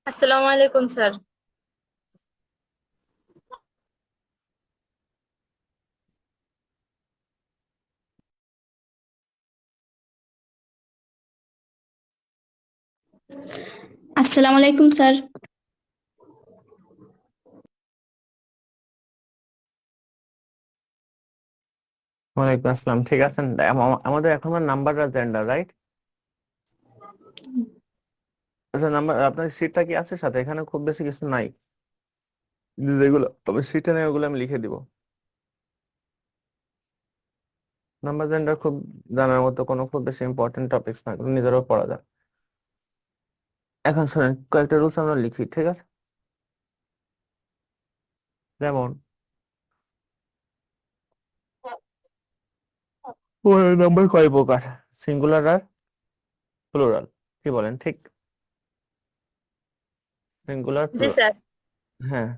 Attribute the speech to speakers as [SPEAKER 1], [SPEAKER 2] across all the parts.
[SPEAKER 1] আসসালামু আলাইকুম স্যার।
[SPEAKER 2] আসসালামু আলাইকুম স্যার।
[SPEAKER 3] ওয়ালাইকুম আসসালাম। ঠিক আছেন? আমাদের এখন নাম্বারটা জেন্ডার, রাইট? আচ্ছা, নাম্বার আপনার সিটটা কি আছে সাথে? এখানে খুব বেশি কিছু নাই, যেগুলো তবে সিটে নেই ওগুলো আমি লিখে দিব। নাম্বার জেন্ডার খুব জানার মতো কোনো খুব বেশি ইম্পর্টেন্ট টপিকস না, এগুলো নিজেরও পড়া যায়। এখন শুনেন, কয়েকটা রুলস আমরা লিখি, ঠিক আছে? যেমন নাম্বার কয় প্রকার? সিঙ্গুলার আর প্লুরাল। কি বলেন, ঠিক? সিঙ্গুলার,
[SPEAKER 1] জি
[SPEAKER 3] প্লুরাল।
[SPEAKER 1] স্যার।
[SPEAKER 3] হ্যাঁ,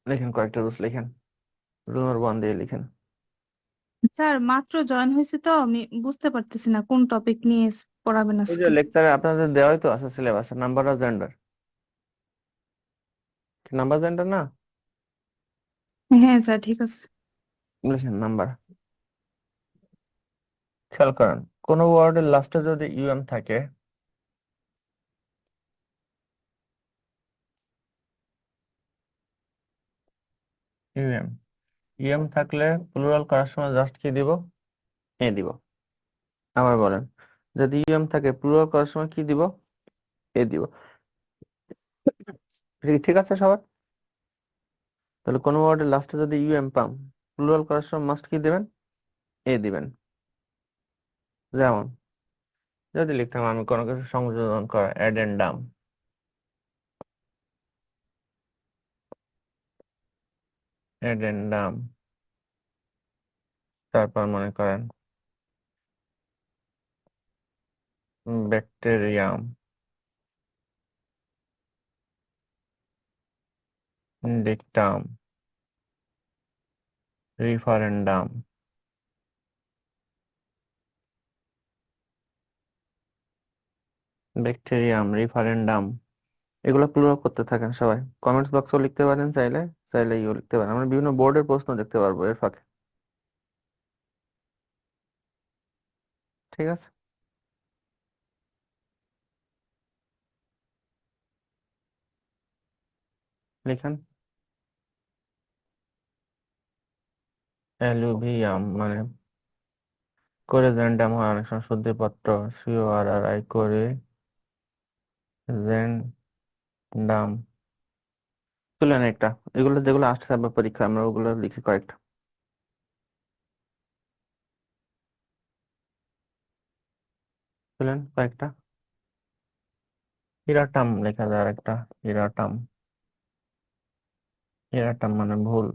[SPEAKER 3] লিখেন, কয়েকটা রুলস লিখেন। রুল নম্বর 1 দিয়ে লিখেন।
[SPEAKER 2] স্যার মাত্র জয়েন হয়েছে তো আমি বুঝতে পারতেছি না কোন টপিক নিয়ে পড়াবেন
[SPEAKER 3] ওই যে
[SPEAKER 2] আজকে।
[SPEAKER 3] লেকচারে আপনাদের দেওয়াই তো আছে সিলেবাসে, নাম্বার আর জেন্ডার। নাম্বার জেন্ডার না?
[SPEAKER 2] হ্যাঁ স্যার, ঠিক আছে।
[SPEAKER 3] লিখেন নাম্বার। খেয়াল করেন, কোন ওয়ার্ডের লাস্টে যদি ইউএম থাকে, ইউএম ইউএম থাকলে প্লুরাল করার সময় জাস্ট কি দিব? এ দিব। আবার বলেন, যদি ইউএম থাকে প্লুরাল করার সময় কি দিব? এ দিব। ঠিক আছে সবার? তাহলে কোন ওয়ার্ডের লাস্টে যদি ইউএম পান, প্লুরাল করার সময় মাস্ট কি দিবেন? এ দিবেন। যেমন যদি লিখতাম আমি কোনো কিছু সংযোজন করা, অ্যাডেন্ডাম, অ্যাডেন্ডাম, তারপর মনে করেন ব্যাকটেরিয়াম, ডিকটাম, রিফারেন্ডাম, ব্যাকটেরিয়াম, রিফারেন্ডাম, এগুলো প্লুরাল করতে থাকেন সবাই। কমেন্টস বক্সও লিখতে পারেন চাইলে, চাইলে ইও লিখতে পারেন। আমরা বিভিন্ন বোর্ডের প্রশ্ন দেখতে পারবো এর ফাঁকে। ঠিক আছে, লিখেন। অ্যালুভিয়াম মানে কোরিজেন্ডাম হয় অনেক সময় সর্দিপত্র, CORRI করে জেন্ডাম। তুলেন একটা, এগুলো যেগুলো আসতে থাকবে পরীক্ষা আমরা ওগুলো লিখি কয়েকটা। তুলেন কয়েকটা। ইরাটাম লেখা যায় একটা, ইরাটাম। ইরাটাম মানে ভুল।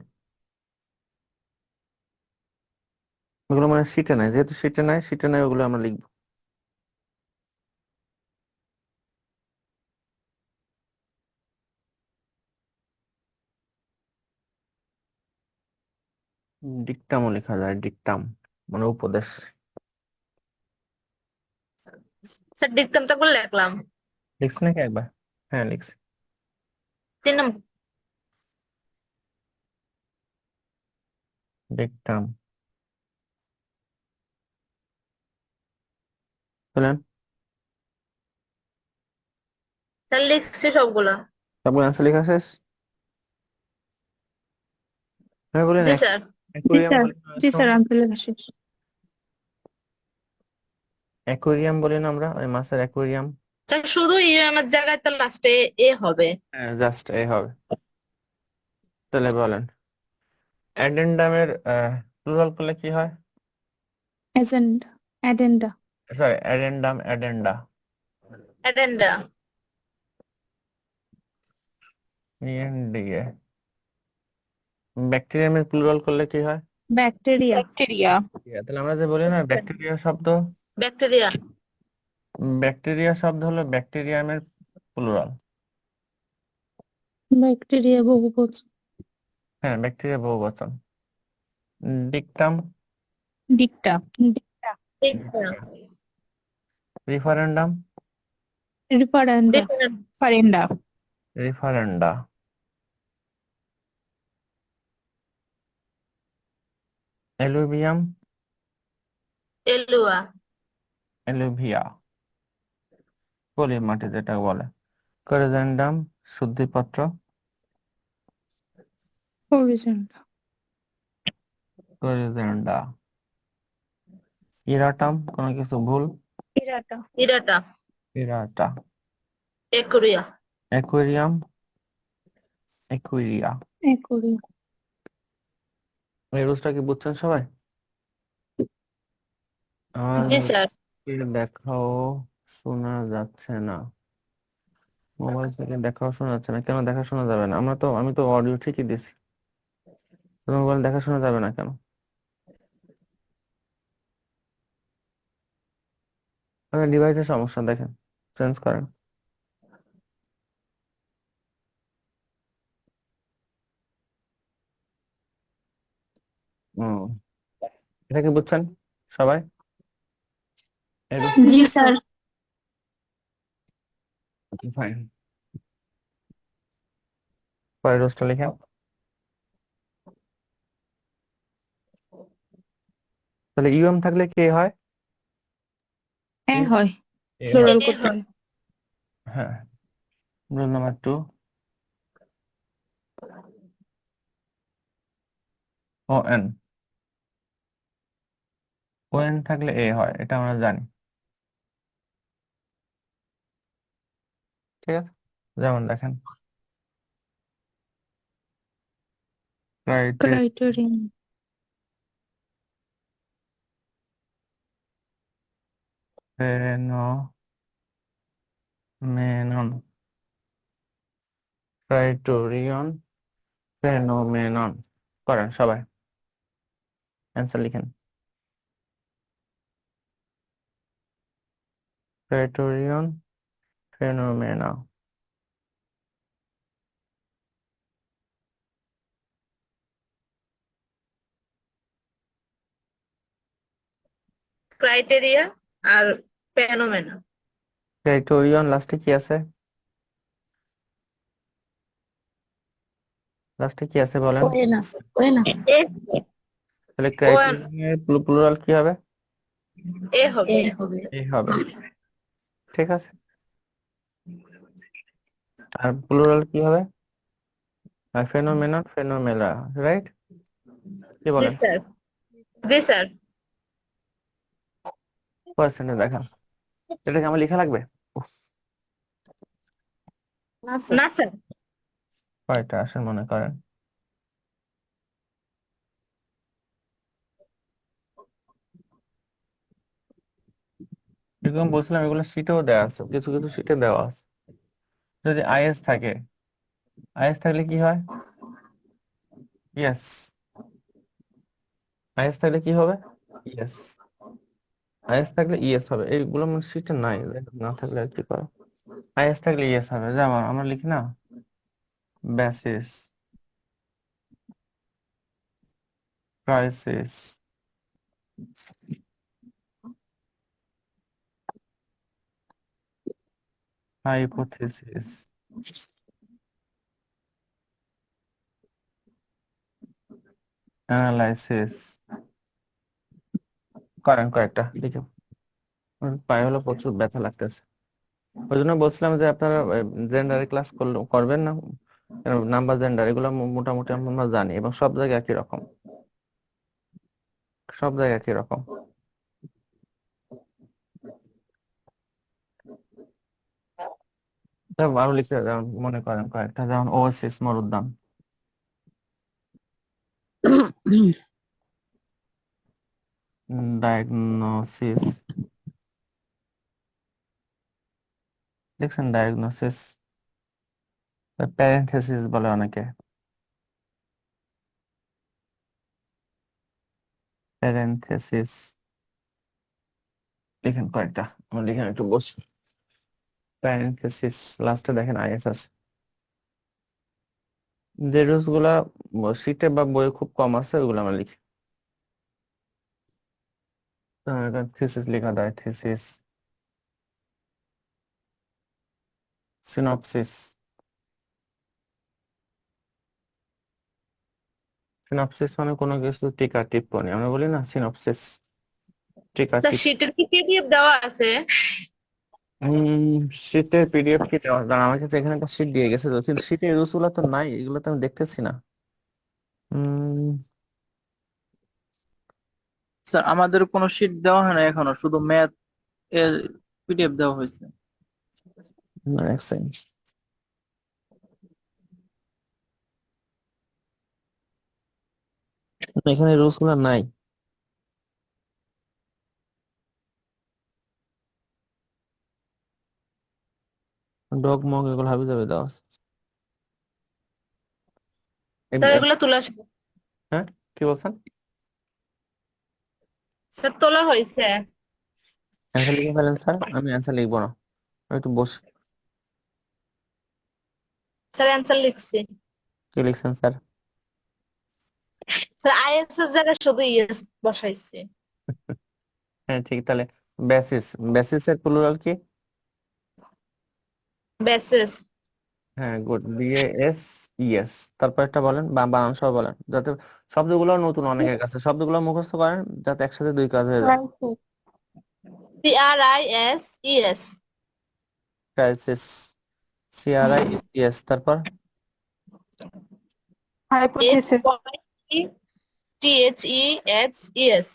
[SPEAKER 3] ওগুলো মানে শিটে নাই, যেহেতু শিটে নাই ওগুলো আমরা লিখবো। ডিকটামও লেখা যায়, ডিকটাম মানে উপদেশ।
[SPEAKER 1] স্যার ডিকটামটা করে লিখলাম।
[SPEAKER 3] লিখছি নাকি একবার? হ্যাঁ লিখছি।
[SPEAKER 1] 3 নম্বর।
[SPEAKER 3] ডিকটাম। বলেন,
[SPEAKER 1] স্যার লিখছি সবগুলো।
[SPEAKER 3] সবগুলো অ্যান্সার লেখা শেষ? হ্যাঁ বলেন।
[SPEAKER 1] জি স্যার।
[SPEAKER 2] জি
[SPEAKER 3] অ্যাকুয়ারিয়াম
[SPEAKER 2] স্যার।
[SPEAKER 3] বলি না অনেক
[SPEAKER 2] জি স্যার,
[SPEAKER 3] সময়?
[SPEAKER 2] আনতে লেখা শেষ।
[SPEAKER 3] অ্যাকুয়ারিয়াম বলি না আমরা, ওই মাছের অ্যাকুয়ারিয়াম?
[SPEAKER 1] স্যার শুধু আমার জায়গায় তো লাস্টে এ হবে।
[SPEAKER 3] হ্যাঁ, জাস্ট এ হবে। তাহলে বলেন, অ্যাডেন্ডামের প্লুরাল করলে কি হয়?
[SPEAKER 2] Agenda. Addenda.
[SPEAKER 3] Sorry, addendum, addenda.
[SPEAKER 1] Addenda.
[SPEAKER 3] E N D A. ব্যাকটেরিয়ামের প্লুরাল করলে কি হয়?
[SPEAKER 2] ব্যাকটেরিয়া।
[SPEAKER 1] ব্যাকটেরিয়া।
[SPEAKER 3] তাহলে আমরা যে বলি না ব্যাকটেরিয়া শব্দ,
[SPEAKER 1] ব্যাকটেরিয়া।
[SPEAKER 3] ব্যাকটেরিয়া শব্দ হলো ব্যাকটেরিয়ামের প্লুরাল।
[SPEAKER 2] ব্যাকটেরিয়া বহুবচন।
[SPEAKER 3] হ্যাঁ, ব্যাকটেরিয়া বহুবচন। ডিকটাম,
[SPEAKER 2] ডিকটা।
[SPEAKER 1] ডিকটা।
[SPEAKER 3] রিফারেন্ডাম,
[SPEAKER 2] রিফারেন্ডা।
[SPEAKER 1] ডিফারেন্ডা
[SPEAKER 3] রিফারেন্ডা, এলুভিয়াম,
[SPEAKER 1] এলুয়া
[SPEAKER 3] এলুভিয়া, পলি মাটি যেটা বলে, করিজেন্ডাম, শুদ্ধিপত্র,
[SPEAKER 2] করিজেন্ডা।
[SPEAKER 3] করিজেন্ডা, ইরাটাম, কোনো কিছু ভুল,
[SPEAKER 1] ইরাটা
[SPEAKER 3] ইরাটা,
[SPEAKER 1] একুরিয়া
[SPEAKER 3] অ্যাকুয়ারিয়াম, অ্যাকুইরিয়া।
[SPEAKER 2] একরি।
[SPEAKER 3] এই রুলসটা কি বুঝছেন সবাই? আমার
[SPEAKER 1] জি স্যার
[SPEAKER 3] দেখাও শোনা যাচ্ছে না, মোবাইল থেকে দেখাও শোনা যাচ্ছে না। কেন দেখা শোনা যাবে না? আমি তো অডিও ঠিকই দিছি, মোবাইল দেখা শোনা যাবে না কেন? ডিভাইসের সমস্যা, দেখেন, চেঞ্জ করেন। হুম, এটা কি বুঝছেন সবাই?
[SPEAKER 2] জি স্যার।
[SPEAKER 3] ফাইন, পরের রোজটা লিখে, তাহলে ইউএম থাকলে কি হয়?
[SPEAKER 2] হয়,
[SPEAKER 3] এ হয়।
[SPEAKER 2] ফ্লোরাল
[SPEAKER 1] এ
[SPEAKER 2] করতে
[SPEAKER 1] হয়
[SPEAKER 2] হয়।
[SPEAKER 3] হ্যাঁ, রুল নাম্বার 2, ON, ON থাকলে এ হয়, এটা আমরা জানি, ঠিক আছে? যেমন দেখেন,
[SPEAKER 2] ক্রাইটেরিয়ান।
[SPEAKER 3] ফেনোমেনন, ক্রাইটেরিয়ন, ফেনোমেনন, করেন সবাই, অ্যান্সার লিখেন। ক্রাইটেরিয়ন, ফেনোমেনা,
[SPEAKER 1] ক্রাইটেরিয়া আর ফেনোমেনা
[SPEAKER 3] ক্রাইটেরিয়ন লাস্টে কি আছে? লাস্টে কি আছে বলেন?
[SPEAKER 2] ওয়েন আছে, ওয়েন আছে।
[SPEAKER 1] এ
[SPEAKER 3] তাহলে
[SPEAKER 1] ওয়ান
[SPEAKER 3] ক্রাইটেরিয়নের প্লুরাল কি হবে?
[SPEAKER 1] এ হবে
[SPEAKER 2] হবে।
[SPEAKER 3] এ হবে, ঠিক আছে? আর প্লুরাল কি হবে? Phenomenon, phenomena, right? কি
[SPEAKER 1] জি
[SPEAKER 3] বলেন?
[SPEAKER 1] স্যার জি স্যার
[SPEAKER 3] পার্সেন্টে দেখান, এটা কি আমার লেখা লাগবে? উফ,
[SPEAKER 1] না স্যার
[SPEAKER 3] কয়টা আসে মনে করেন? এরকম বলছিলাম, এগুলো শীটেও দেওয়া আছে, কিছু কিছু শীটে দেওয়া আছে। যদি আইএস থাকে, আইএস থাকলে কি হয়? ইয়েস, আইএস থাকলে কি হবে? ইয়েস, আইএস থাকলে ইয়েস হবে। এইগুলো আমার শীটে নাই, না থাকলে আর কি করে? আইএস থাকলে ইয়েস হবে, যেমন আমরা লিখি না, বেসিস, ক্রাইসিস, হাইপোথিসিস, অ্যানালাইসিস, করেন কয়েকটা লিখে। আমার পায়ে হলো প্রচুর ব্যথা লাগতেছে, ওই জন্য বলছিলাম যে আপনারা জেন্ডারের ক্লাস করবেন না, নাম্বার জেন্ডার এগুলো মোটামুটি আমরা জানি, এবং সব জায়গায় একই রকম, সব জায়গায় একই রকম। তারপর আরো লিখতে, যেমন মনে করেন কয়েকটা, যেমন ওয়াসিস, মরুদ্যান, ডায়াগনোসিস, দেখছেন, ডায়াগনোসিস, প্যারেনথেসিস বলে অনেকে, প্যারেনথেসিস, লিখেন কয়েকটা, আমার লিখেন একটু বসি। প্যারেনথেসিস, লাস্টে দেখেন আইএস আছে। যে রুলস গুলা শিটে বা বইয়ে খুব কম আছে, ওগুলো আমরা লিখি। থিসিস লেখা যায়, থিসিস, সিনপসিস সিনপসিস মানে কোনো কিছু টিকা টিপ্পনী, আমরা বলি না সিনপসিস, টিকা
[SPEAKER 1] স্যার
[SPEAKER 3] টিপ
[SPEAKER 1] শীটের কি পিডিএফ দেওয়া আছে?
[SPEAKER 3] শীটের পিডিএফ কি দেওয়া? দাঁড়া, আমার কাছে এখানে একটা শীট দিয়ে গেছে তো, কিন্তু শীটে এই রুলস গুলো তো নাই, এগুলো তো আমি দেখতেছি না। উম
[SPEAKER 4] স্যার আমাদের কোনো শীট দেওয়া হয় না এখনো, শুধু ম্যাথ এর পিডিএফ দেওয়া হয়েছে।
[SPEAKER 3] এক সেকেন্ড। এখানে রুলস গুলো নাই। ডগ মগ এগুলো হাবি যাবে দেওয়া আছে।
[SPEAKER 1] স্যার এগুলো তোলা
[SPEAKER 3] হ্যাঁ, কি বলছেন?
[SPEAKER 1] স্যার তোলা হয়েছে।
[SPEAKER 3] অ্যান্সার লিখে ফেলেন স্যার, আমি অ্যান্সার লিখবো না, আমি একটু বসে।
[SPEAKER 1] স্যার অ্যান্সার লিখছি।
[SPEAKER 3] কি লিখছেন স্যার?
[SPEAKER 1] স্যার আইএস এর জায়গায় শুধু ইএস বসাইছি।
[SPEAKER 3] হ্যাঁ ঠিক, তাহলে বেসিস, বেসিসের প্লুরাল কি?
[SPEAKER 1] বেসিস।
[SPEAKER 3] হ্যাঁ গুড, বিএএস ইএস। তারপর একটা বলেন বা বানান সহ বলেন, যাতে শব্দগুলো নতুন অনেকের কাছে, শব্দগুলো মুখস্থ করেন যাতে একসাথে দুই কাজ হয়ে যায়।
[SPEAKER 1] CRISES।
[SPEAKER 3] Crisis, CRISIS। তারপর
[SPEAKER 2] hypothesis.
[SPEAKER 1] SYTHESES।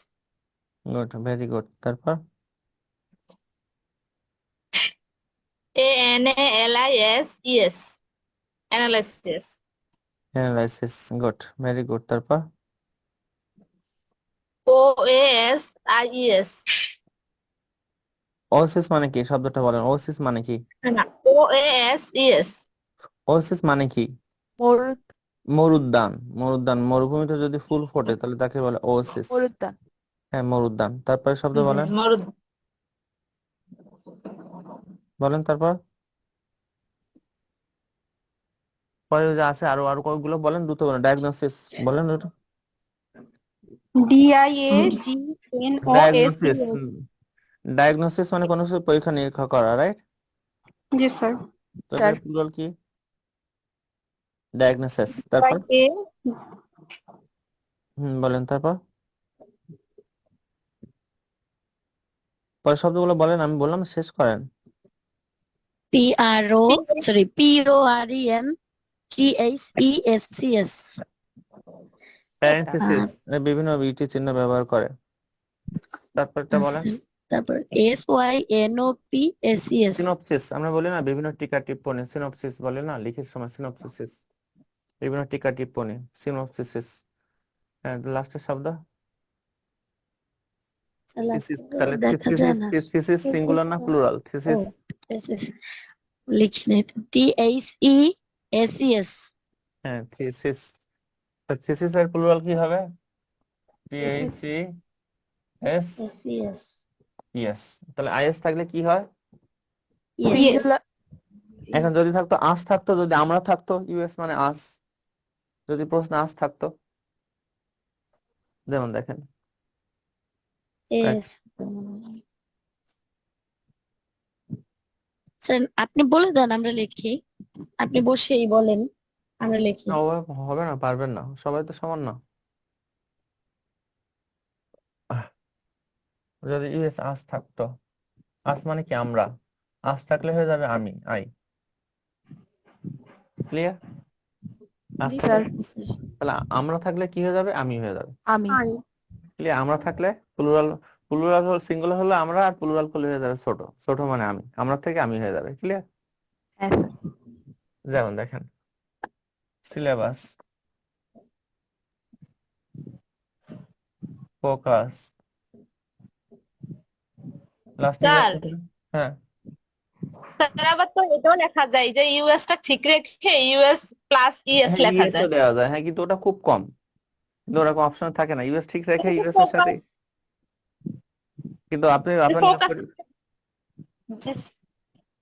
[SPEAKER 3] Good, very good. তারপর
[SPEAKER 1] ANALISES। Analysis.
[SPEAKER 3] Analysis, good, very good. তারপর
[SPEAKER 1] OASIES।
[SPEAKER 3] ওসিস মানে কি? শব্দটা বলেন, ওসিস মানে কি?
[SPEAKER 1] না, OASES।
[SPEAKER 3] ওসিস মানে কি?
[SPEAKER 2] মরুদ
[SPEAKER 3] মরুদ্যান, মরুদ্যান, মরুভূমিতে যদি ফুল ফোটে তাহলে তাকে বলে ওসিস।
[SPEAKER 2] মরুদ্যান।
[SPEAKER 3] হ্যাঁ মরুদ্যান। তারপরে শব্দ বলেন,
[SPEAKER 1] মরুদ।
[SPEAKER 3] বলেন তারপর। পরে ওই যে আছে আরো আরো কয়েকগুলো বলেন, দ্রুত বলেন। ডায়াগনোসিস বলেন দ্রুত।
[SPEAKER 2] DIAGNOSIS।
[SPEAKER 3] ডায়াগনোসিস, ডায়াগনোসিস মানে কোনো কিছু পরীক্ষা নিরীক্ষা করা, রাইট?
[SPEAKER 2] জি স্যার।
[SPEAKER 3] তো এটার প্লুরাল কি? ডায়াগনোসিস। তারপর বলেন তারপর। পরের শব্দগুলো বলেন, আমি বললাম শেষ করেন।
[SPEAKER 5] PROPRENTHESES।
[SPEAKER 3] প্যারেনথেসিস বিভিন্ন বিটি চিহ্ন ব্যবহার করে। তারপরটা বলেন।
[SPEAKER 5] তারপর SYNOPSES।
[SPEAKER 3] সিনপসিস, আমরা বলি না বিভিন্ন টিকা টিপ্পনী, সিনপসিস বলে না লিখিত সময়, সিনপসিস বিভিন্ন টিকা টিপ্পনী, সিনপসিস। হ্যাঁ, লাস্টের শব্দ থিসিস। তাহলে
[SPEAKER 5] দেখা যায় না।
[SPEAKER 3] থিসিস সিঙ্গুলার না প্লুরাল? থিসিস
[SPEAKER 5] লিখলে THESES।
[SPEAKER 3] হ্যাঁ থিসিস। থিসিস এর প্লুরাল কি হবে? THESES। ইয়েস। তাহলে আইএস থাকলে কি হয়?
[SPEAKER 5] Yes।
[SPEAKER 3] এখন যদি থাকতো আস, থাকতো যদি আমরা থাকতো, ইউএস মানে আস, যদি প্রশ্ন আস থাকতো, যেমন দেখেন
[SPEAKER 5] Yes। স্যার আপনি বলে দেন, আমরা লিখি। আপনি বসেই বলেন, আমরা লিখি।
[SPEAKER 3] হবে না, পারবেন না, সবাই তো সমান না। যদি ইউএস আস থাকতো, আস মানে কি আমরা, আস থাকলে হয়ে যাবে আমি, আই। ক্লিয়ার? আস
[SPEAKER 2] জি
[SPEAKER 3] থাকলে,
[SPEAKER 2] স্যার।
[SPEAKER 3] তাহলে আমরা থাকলে কি হয়ে যাবে? আমি হয়ে যাবে।
[SPEAKER 2] আমি।
[SPEAKER 3] ক্লিয়ার? আমরা থাকলে প্লুরাল, প্লুরাল সিঙ্গুলার হলে আমরা, আর প্লুরাল করলে হয়ে যাবে ছোট, ছোট মানে আমি, আমরা থেকে আমি হয়ে যাবে। ক্লিয়ার?
[SPEAKER 2] হ্যাঁ স্যার।
[SPEAKER 3] যেমন দেখেন সিলেবাস, ফোকাস, লাস্ট
[SPEAKER 1] স্যার,
[SPEAKER 3] হ্যাঁ
[SPEAKER 1] স্যার আবার তো এটাও লেখা যায় যে ইউএস টা ঠিক রেখে ইউএস প্লাস ইএস
[SPEAKER 3] হ্যাঁ
[SPEAKER 1] লেখা
[SPEAKER 3] ইউএস
[SPEAKER 1] যায়।
[SPEAKER 3] দেওয়া যায়, হ্যাঁ, কিন্তু ওটা খুব কম, কিন্তু ওরকম অপশন থাকে না, ইউএস ঠিক রেখে ইউএস এর সাথে। কিন্তু আপনি আপনার নিয়োগ
[SPEAKER 1] ফোকাস।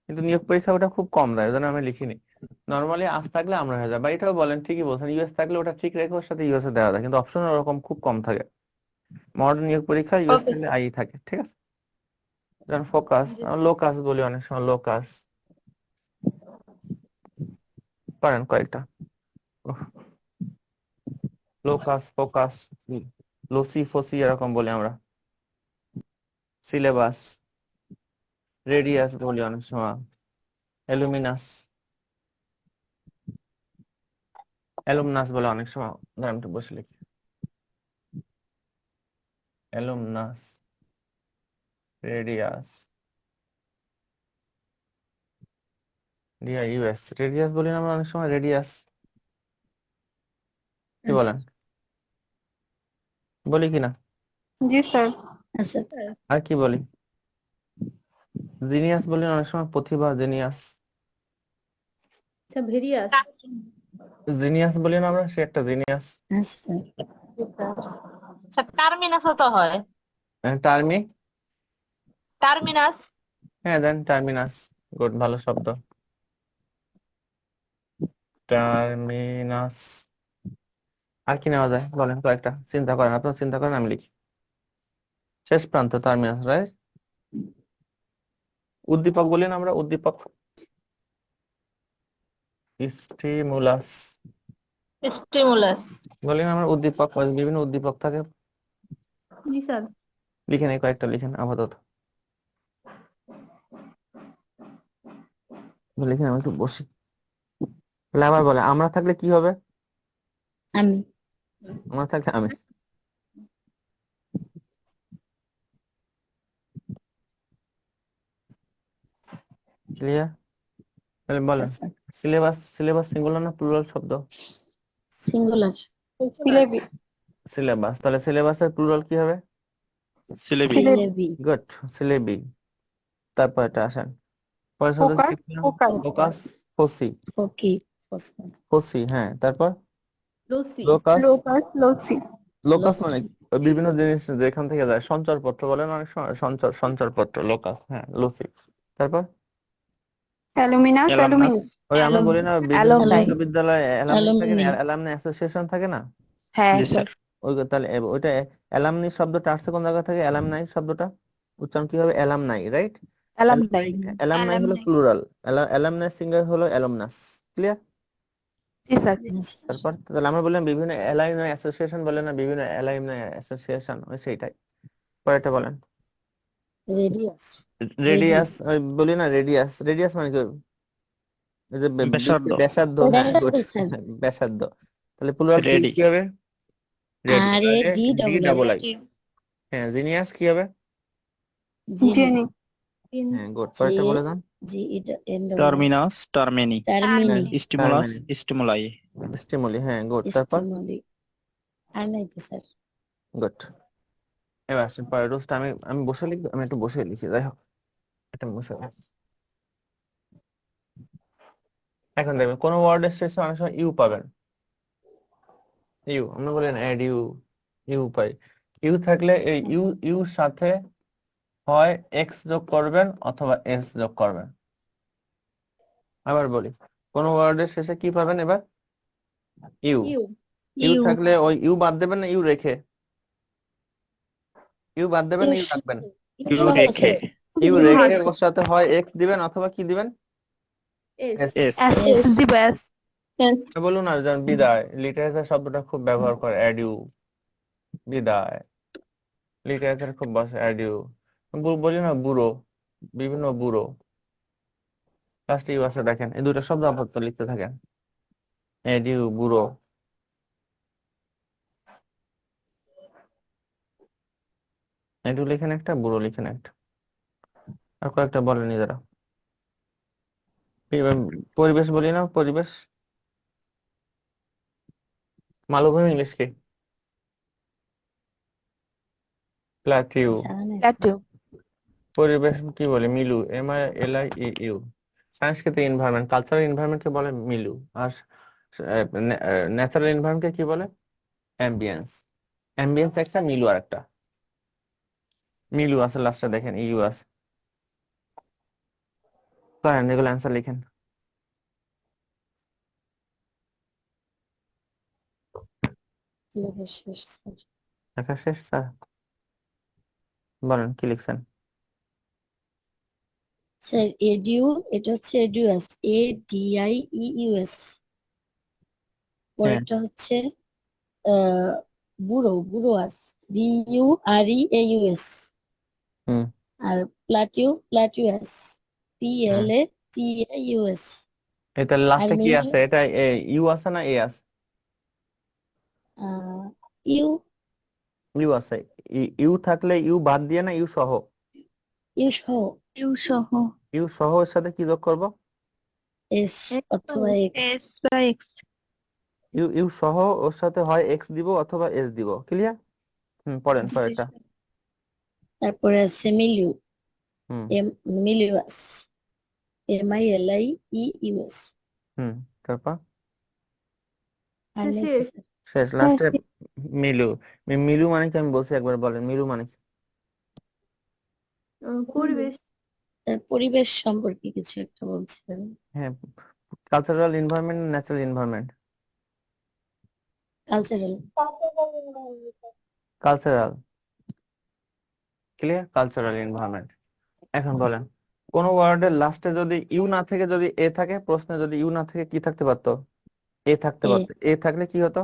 [SPEAKER 3] কিন্তু নিয়োগ পরীক্ষা ওটা খুব কম দেয়, ওই জন্য আমি লিখিনি। নর্মালি আস থাকলে আমরা হয়ে যায়, বা এটাও বলেন, ঠিকই বলছেন, ইউএস থাকলে ওটা ঠিক রেখে ওর সাথে ইউএস এ দেওয়া যায়, কিন্তু অপশন ওরকম খুব কম থাকে। মডার্ন নিয়োগ পরীক্ষা ইউএস
[SPEAKER 1] Okay,
[SPEAKER 3] থাকলে আই থাকে, ঠিক আছে? যেমন ফোকাস, লোকাস বলি অনেক সময়, লোকাস। করেন কয়েকটা। লোকাস, ফোকাস, লোসি, ফসি এরকম বলি আমরা। সিলেবাস, রেডিয়াস বলি অনেক সময়, অ্যালুমিনাস, অ্যালুমনাস বলে অনেক সময়। দাঁড়ান একটু বসে লিখি। অ্যালুমনাস, রেডিয়াস, ইউএস, রেডিয়াস বলি না আমরা অনেক সময়, রেডিয়াস। কি
[SPEAKER 5] আচ্ছা
[SPEAKER 3] বলেন, বলি কি না?
[SPEAKER 2] জি স্যার।
[SPEAKER 5] আচ্ছা
[SPEAKER 3] আর কি বলি? জিনিয়াস বলি না অনেক সময়, প্রতিভা, জিনিয়াস।
[SPEAKER 2] আচ্ছা ভেরিয়াস।
[SPEAKER 3] জিনিয়াস বলি না আমরা, সে একটা জিনিয়াস।
[SPEAKER 5] আচ্ছা
[SPEAKER 1] আচ্ছা টার্মিনাসও তো হয়।
[SPEAKER 3] টার্মি,
[SPEAKER 1] টার্মিনাস।
[SPEAKER 3] হ্যাঁ দেন টার্মিনাস, গুড, ভালো শব্দ, টার্মিনাস। আর কি নেওয়া যায় বলেন তো, একটা চিন্তা করেন, আপনার চিন্তা করেন, আমি লিখি। শেষ প্রান্ত, টার্মিনাস, রাইট। উদ্দীপক বলি না আমরা, উদ্দীপক, স্টিমুলাস
[SPEAKER 1] স্টিমুলাস।
[SPEAKER 3] বলি না আমরা, উদ্দীপক, ওই বিভিন্ন উদ্দীপক থাকে।
[SPEAKER 2] জি স্যার।
[SPEAKER 3] লিখেন, এই কয়েকটা লিখেন আপাতত, লিখেন, আমি একটু বসি। তাহলে আবার বলে, আমরা থাকলে কি হবে?
[SPEAKER 5] আমি
[SPEAKER 3] আমরা থাকলে আমি। ক্লিয়ার? তাহলে বলেন,
[SPEAKER 5] আচ্ছা
[SPEAKER 3] সিলেবাস, সিলেবাস সিঙ্গুলার না প্লুরাল শব্দ?
[SPEAKER 5] Singular
[SPEAKER 2] syllabi.
[SPEAKER 3] সিলেবাস, তাহলে সিলেবাসের প্লুরাল কি হবে?
[SPEAKER 4] সিলেবি।
[SPEAKER 5] Syllabi
[SPEAKER 3] good, syllabi. তারপর এটা আসেন, পরের শব্দ
[SPEAKER 2] ফোকাস,
[SPEAKER 3] কি ছিল?
[SPEAKER 2] ফোকাস,
[SPEAKER 3] ফোকাস, ফসি,
[SPEAKER 5] ফকি ফসল
[SPEAKER 3] ফসি, হ্যাঁ। তারপর
[SPEAKER 2] লোসি,
[SPEAKER 3] লোকাস,
[SPEAKER 2] লোকাস, লোসি,
[SPEAKER 3] লোকাস মানে
[SPEAKER 5] লচি
[SPEAKER 3] কি? বিভিন্ন জিনিস যেখান থেকে যায়, সঞ্চরপত্র বলেন অনেক সময়, সঞ্চরপত্র, লোকাস, হ্যাঁ, লসি। তারপর
[SPEAKER 2] অ্যালুমিনাস,
[SPEAKER 4] অ্যালামনাস।
[SPEAKER 3] ওই আমরা
[SPEAKER 5] অ্যালুম
[SPEAKER 3] বলি না, বিভিন্ন
[SPEAKER 2] অ্যালুমনাই।
[SPEAKER 3] বিশ্ববিদ্যালয়ে অ্যালামনি থাকে না,
[SPEAKER 5] অ্যালুমিনি
[SPEAKER 3] অ্যালামনি অ্যাসোসিয়েশন থাকে না?
[SPEAKER 2] হ্যাঁ
[SPEAKER 4] জি
[SPEAKER 2] স্যার।
[SPEAKER 4] স্যার।
[SPEAKER 3] ওই তাহলে ওইটা অ্যালামনি শব্দটা আসছে কোন জায়গা থেকে? অ্যালামনাই শব্দটা উচ্চারণ কি হবে? Alumni, right?
[SPEAKER 2] অ্যালামনাই।
[SPEAKER 3] অ্যালামনাই হলো প্লুরাল, অ্যালামনাই সিঙ্গুলার হলো অ্যালুমনাস। ক্লিয়ার?
[SPEAKER 2] জি স্যার।
[SPEAKER 3] তারপর তাহলে আমরা বললাম বিভিন্ন অ্যালামনাই অ্যাসোসিয়েশন, বলে না বিভিন্ন অ্যালামনাই অ্যাসোসিয়েশন, ওই সেইটাই। পরেরটা বলেন,
[SPEAKER 5] রেডিয়াস
[SPEAKER 3] রেডিয়াস, বলি না রেডিয়াস, রেডিয়াস মানে কি? ওই যে
[SPEAKER 4] ব্যাসার্ধ।
[SPEAKER 3] ব্যাসার্ধ, হ্যাঁ,
[SPEAKER 5] ব্যাসার্ধ
[SPEAKER 3] good,
[SPEAKER 5] স্যার
[SPEAKER 3] ব্যাসার্ধ। তাহলে প্লুরাল
[SPEAKER 4] রেডি।
[SPEAKER 3] কি হবে? Radii,
[SPEAKER 5] R A D
[SPEAKER 3] D
[SPEAKER 5] double
[SPEAKER 3] double I, হ্যাঁ। জিনিয়াস কি হবে?
[SPEAKER 2] জেনি।
[SPEAKER 3] হ্যাঁ, গুড।
[SPEAKER 5] জে
[SPEAKER 3] পরেরটা বলে দেন।
[SPEAKER 5] G N double
[SPEAKER 4] terminus, termini.
[SPEAKER 5] Termini
[SPEAKER 4] stimulus,
[SPEAKER 3] termini,
[SPEAKER 4] stimuli.
[SPEAKER 3] Stimuli, হ্যাঁ, গুড। তারপর
[SPEAKER 5] স্টিমুলি আর নাই তো স্যার
[SPEAKER 3] গুড। এবার আসেন পরের রোজটা, আমি আমি বসে লিখবো, আমি একটু বসে লিখি, যাই হোক, এটা বসে লিখি। এখন দেখবেন কোন ওয়ার্ডের শেষে অনেক সময় ইউ পাবেন। ইউ, আমরা বলেন অ্যাড ইউ, ইউ পাই। ইউ থাকলে এই ইউর সাথে হয় এক্স যোগ করবেন অথবা এস যোগ করবেন। আবার বলি, কোন ওয়ার্ডের শেষে কি পাবেন এবার? ইউ।
[SPEAKER 2] ইউ।
[SPEAKER 3] ইউ
[SPEAKER 5] ইউ
[SPEAKER 3] থাকলে ওই ইউ বাদ দেবেন না ইউ রেখে? ইউ বাদ দেবেন না ইউ রাখবেন?
[SPEAKER 4] ইউ রেখে।
[SPEAKER 3] ইউ রেখে ওর সাথে হয় এক্স দিবেন অথবা কি দিবেন?
[SPEAKER 2] এস।
[SPEAKER 3] এস।
[SPEAKER 4] এস।
[SPEAKER 2] এস দিব এস।
[SPEAKER 3] বলুন না, যেমন বিদায়, লিটারেচার শব্দটা খুব ব্যবহার করে, অ্যাড ইউ, বিদায়, লিটারেচার খুব বসে অ্যাড ইউ। বলি না বুড়ো, বিভিন্ন বুড়ো, লাস্টে ইউ আছে, দেখেন এই দুটো শব্দ আপাতত লিখতে থাকেন, অ্যাড ইউ, বুড়ো। অ্যাড ইউ লিখেন একটা, বুড়ো লিখেন একটা, আর কয়েকটা বলেন নিজেরা। পরিবেশ বলি না, পরিবেশ, মালভূমি ইংলিশ কি? প্লাটিউ।
[SPEAKER 5] জানা নাই
[SPEAKER 2] প্ল্যাটু।
[SPEAKER 3] পরিবেশ কি বলে? মিলু, MILIEU। সাংস্কৃতিক এনভায়রনমেন্ট, কালচারাল এনভায়রনমেন্টকে বলে মিলু। আর ন্যাচারাল এনভায়রনমেন্টকে কি বলে? অ্যাম্বিয়েন্স। অ্যাম্বিয়েন্স একটা, মিলু আর একটা। মিলু আছে লাস্টে, দেখেন ইউ আছে। করেন এগুলো, অ্যান্সার লিখেন।
[SPEAKER 5] লেখা শেষ স্যার
[SPEAKER 3] লেখা শেষ স্যার? বলেন কি লিখছেন?
[SPEAKER 5] স্যার এডিউ এটা হচ্ছে adieus A D I E U S পরেরটা হচ্ছে বুড়ো বুড়োয়াস, BUREAUS।
[SPEAKER 3] হুম
[SPEAKER 5] আর প্লাটিউয়াস,
[SPEAKER 3] হুম
[SPEAKER 5] PLATAUS।
[SPEAKER 3] এটা
[SPEAKER 5] আর
[SPEAKER 3] লাস্টে কি
[SPEAKER 5] মিলিও
[SPEAKER 3] আছে? এটা ইউ আছে না এ আছে?
[SPEAKER 5] ইউ
[SPEAKER 3] ইউ আছে। ইউ থাকলে ইউ বাদ দিয়ে না ইউ সহ?
[SPEAKER 5] ইউ সহ
[SPEAKER 2] ইউ সহ
[SPEAKER 3] ইউ সহ এর সাথে কি যোগ করব?
[SPEAKER 5] এস অথবা এক্স।
[SPEAKER 2] এস বা এক্স।
[SPEAKER 3] ইউ সহ ওর সাথে হয় এক্স দিব অথবা এস দিব। ক্লিয়ার? পড়েন পরেরটা।
[SPEAKER 5] তারপরে আছে মিলিউ,
[SPEAKER 3] হুম
[SPEAKER 5] মিলিউয়াস, MILIEUS।
[SPEAKER 3] হুম তারপর
[SPEAKER 5] আর নেই
[SPEAKER 2] শেষ।
[SPEAKER 5] স্যার।
[SPEAKER 3] শেষ লাস্টে মিলু। মিলু মানে কি আমি বলছি, একবার বলেন মিলু মানে কি?
[SPEAKER 2] পরিবেশ।
[SPEAKER 5] পরিবেশ সম্পর্কে কিছু একটা বলছিলেন।
[SPEAKER 3] হ্যাঁ, cultural environment, natural environment.
[SPEAKER 5] Cultural.
[SPEAKER 3] Cultural. Clear? Cultural environment. এখন বলেন, কোন ওয়ার্ডের লাস্টে যদি ইউ না থেকে যদি এ থাকে, প্রশ্নে যদি ইউ না থেকে কি থাকতে পারতো? এ থাকতে
[SPEAKER 5] এ
[SPEAKER 3] পারতো। এ থাকলে কি হতো?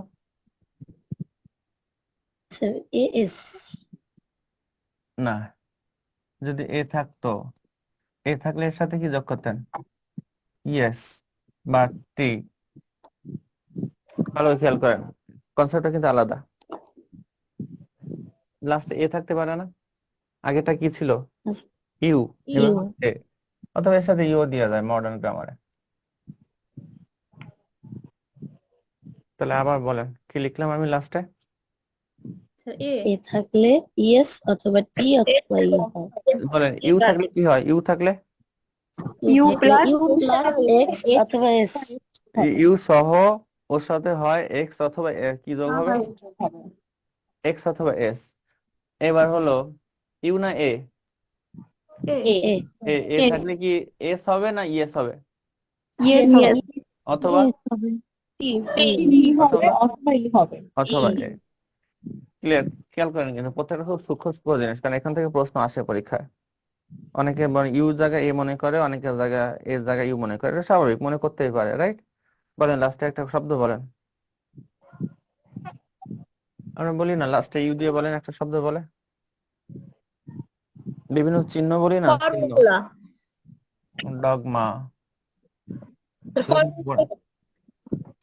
[SPEAKER 5] Sir AS।
[SPEAKER 3] না, যদি এ থাকতো, এ থাকলে এর সাথে কি যোগ করতেন? ইয়েস বা টি। ভালো খেয়াল করেন, কনসেপ্টটা কিন্তু আলাদা। লাস্টে এ থাকতে পারে না? আগেটা কি ছিল? ইউ। এবার
[SPEAKER 5] ইউ
[SPEAKER 3] হচ্ছে এ, অথবা এর সাথে ইউ দেওয়া যায় মডার্ন গ্রামারে। তাহলে আবার বলেন, কি লিখলাম আমি লাস্টে?
[SPEAKER 5] এ থাকলে ইএস অথবা টি অথবা ইউ হয়।
[SPEAKER 3] বলেন ইউ থাকলে কি হয়? ইউ থাকলে
[SPEAKER 5] ইউ থাকলে ইউ প্লাস এক্স অথবা এস।
[SPEAKER 3] ইউ সহ ওর সাথে হয় এক্স অথবা কি যোগ হবে? এক্স অথবা এস। এবার হলো ইউ না এ?
[SPEAKER 5] এ
[SPEAKER 3] এ থাকলে কি এস হবে না ইয়েস হবে?
[SPEAKER 2] ইয়েস হবে।
[SPEAKER 3] অথবা অথবা অথবা এ। ক্লিয়ার? খেয়াল করেন কিন্তু প্রত্যেকটা খুব সূক্ষ্ম সূক্ষ্ম জিনিস, কারণ এখান থেকে প্রশ্ন আসে পরীক্ষায়। অনেকে ইউ জায়গায় এ মনে করে, অনেকের জায়গায় এস জায়গায় ইউ মনে করে। এটা স্বাভাবিক, মনে করতেই পারে, রাইট? বলেন লাস্টে একটা শব্দ বলেন। আমরা বলি না লাস্টে ইউ দিয়ে বলেন একটা শব্দ বলে, বিভিন্ন চিহ্ন বলি না, চিহ্ন।
[SPEAKER 1] Formula.
[SPEAKER 3] Dogma,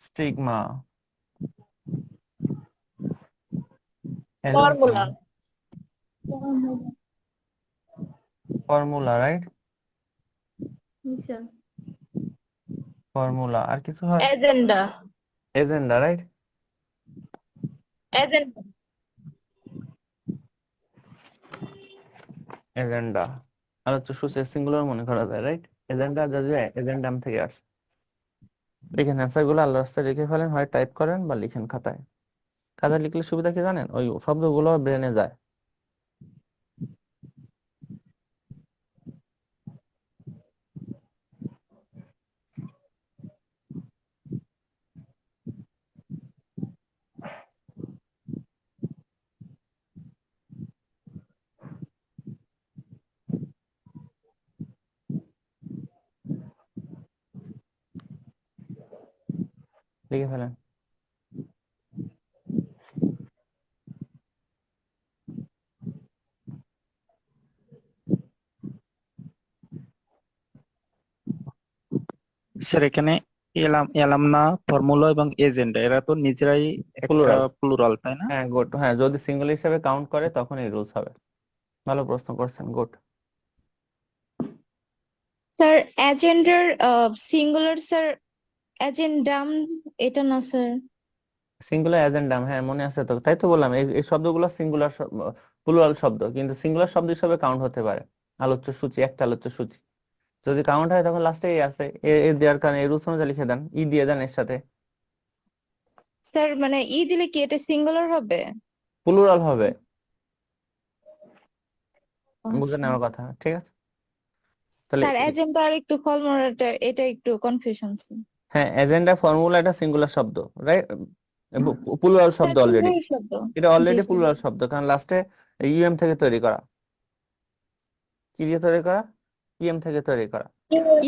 [SPEAKER 3] stigma,
[SPEAKER 1] formula.
[SPEAKER 3] Formula, right? Formula. আর কিছু হয়?
[SPEAKER 1] Agenda.
[SPEAKER 3] Agenda, right?
[SPEAKER 1] Agenda.
[SPEAKER 3] Agenda আলোচ্য সূচি সিঙ্গুলার মনে করা যায়, রাইট? এজেন্ডা যদি এজেন্ডাম থেকে আসে। লিখেন অ্যান্সার গুলো আল্লাহ রাস্তায় লিখে ফেলেন, হয় টাইপ করেন বা লিখেন খাতায়। খাতায় লিখলে সুবিধা কি জানেন? ওই শব্দগুলো ব্রেনে যায়। লিখে ফেলেন।
[SPEAKER 4] স্যার এখানে এলামনা, ফর্মুলা এবং এজেন্ডা এরা তো নিজেরাই একটা
[SPEAKER 3] প্লুরাল।
[SPEAKER 4] প্লুরাল, তাই না?
[SPEAKER 3] হ্যাঁ, গুড। হ্যাঁ, যদি সিঙ্গেল হিসেবে কাউন্ট করে তখন এই রুলস হবে। ভালো প্রশ্ন করছেন, গুড।
[SPEAKER 2] স্যার অ্যাজেন্ডার সিঙ্গুলার স্যার অ্যাজেন্ডাম, এটা না স্যার।
[SPEAKER 3] সিঙ্গুলার এজেন্ডাম, হ্যাঁ মনে আছে তো, তাই তো বললাম এই শব্দগুলো সিঙ্গুলার প্লুরাল শব্দ, কিন্তু সিঙ্গুলার শব্দ হিসেবে কাউন্ট হতে পারে। আলোচ্য সূচি, একটা আলোচ্য সূচি যদি কাউন্ট হয় তখন লাস্টে এ আছে, এ দেওয়ার কারণে এই রুলস অনুযায়ী লিখে দেন, ই দিয়ে দেন এর সাথে।
[SPEAKER 2] স্যার মানে ই দিলে কি এটা সিঙ্গুলার হবে?
[SPEAKER 3] প্লুরাল হবে। বুঝলেন
[SPEAKER 2] আচ্ছা
[SPEAKER 3] আমার কথা? ঠিক আছে। তাহলে
[SPEAKER 2] স্যার এজেন্ডা আর একটু ফর্মুলাটা এটা একটু কনফিউশন স্যার।
[SPEAKER 3] হ্যাঁ, এজেন্ডা ফর্মুলা এটা সিঙ্গুলার শব্দ, রাইট? প্লুরাল
[SPEAKER 2] স্যার
[SPEAKER 3] শব্দ অলরেডি।
[SPEAKER 2] প্লুরাল শব্দ।
[SPEAKER 3] এটা
[SPEAKER 2] জি
[SPEAKER 3] অলরেডি
[SPEAKER 2] স্যার।
[SPEAKER 3] প্লুরাল শব্দ, কারণ লাস্টে ইউএম থেকে তৈরি করা। কি দিয়ে তৈরি করা? ইএম থেকে তৈরি করা।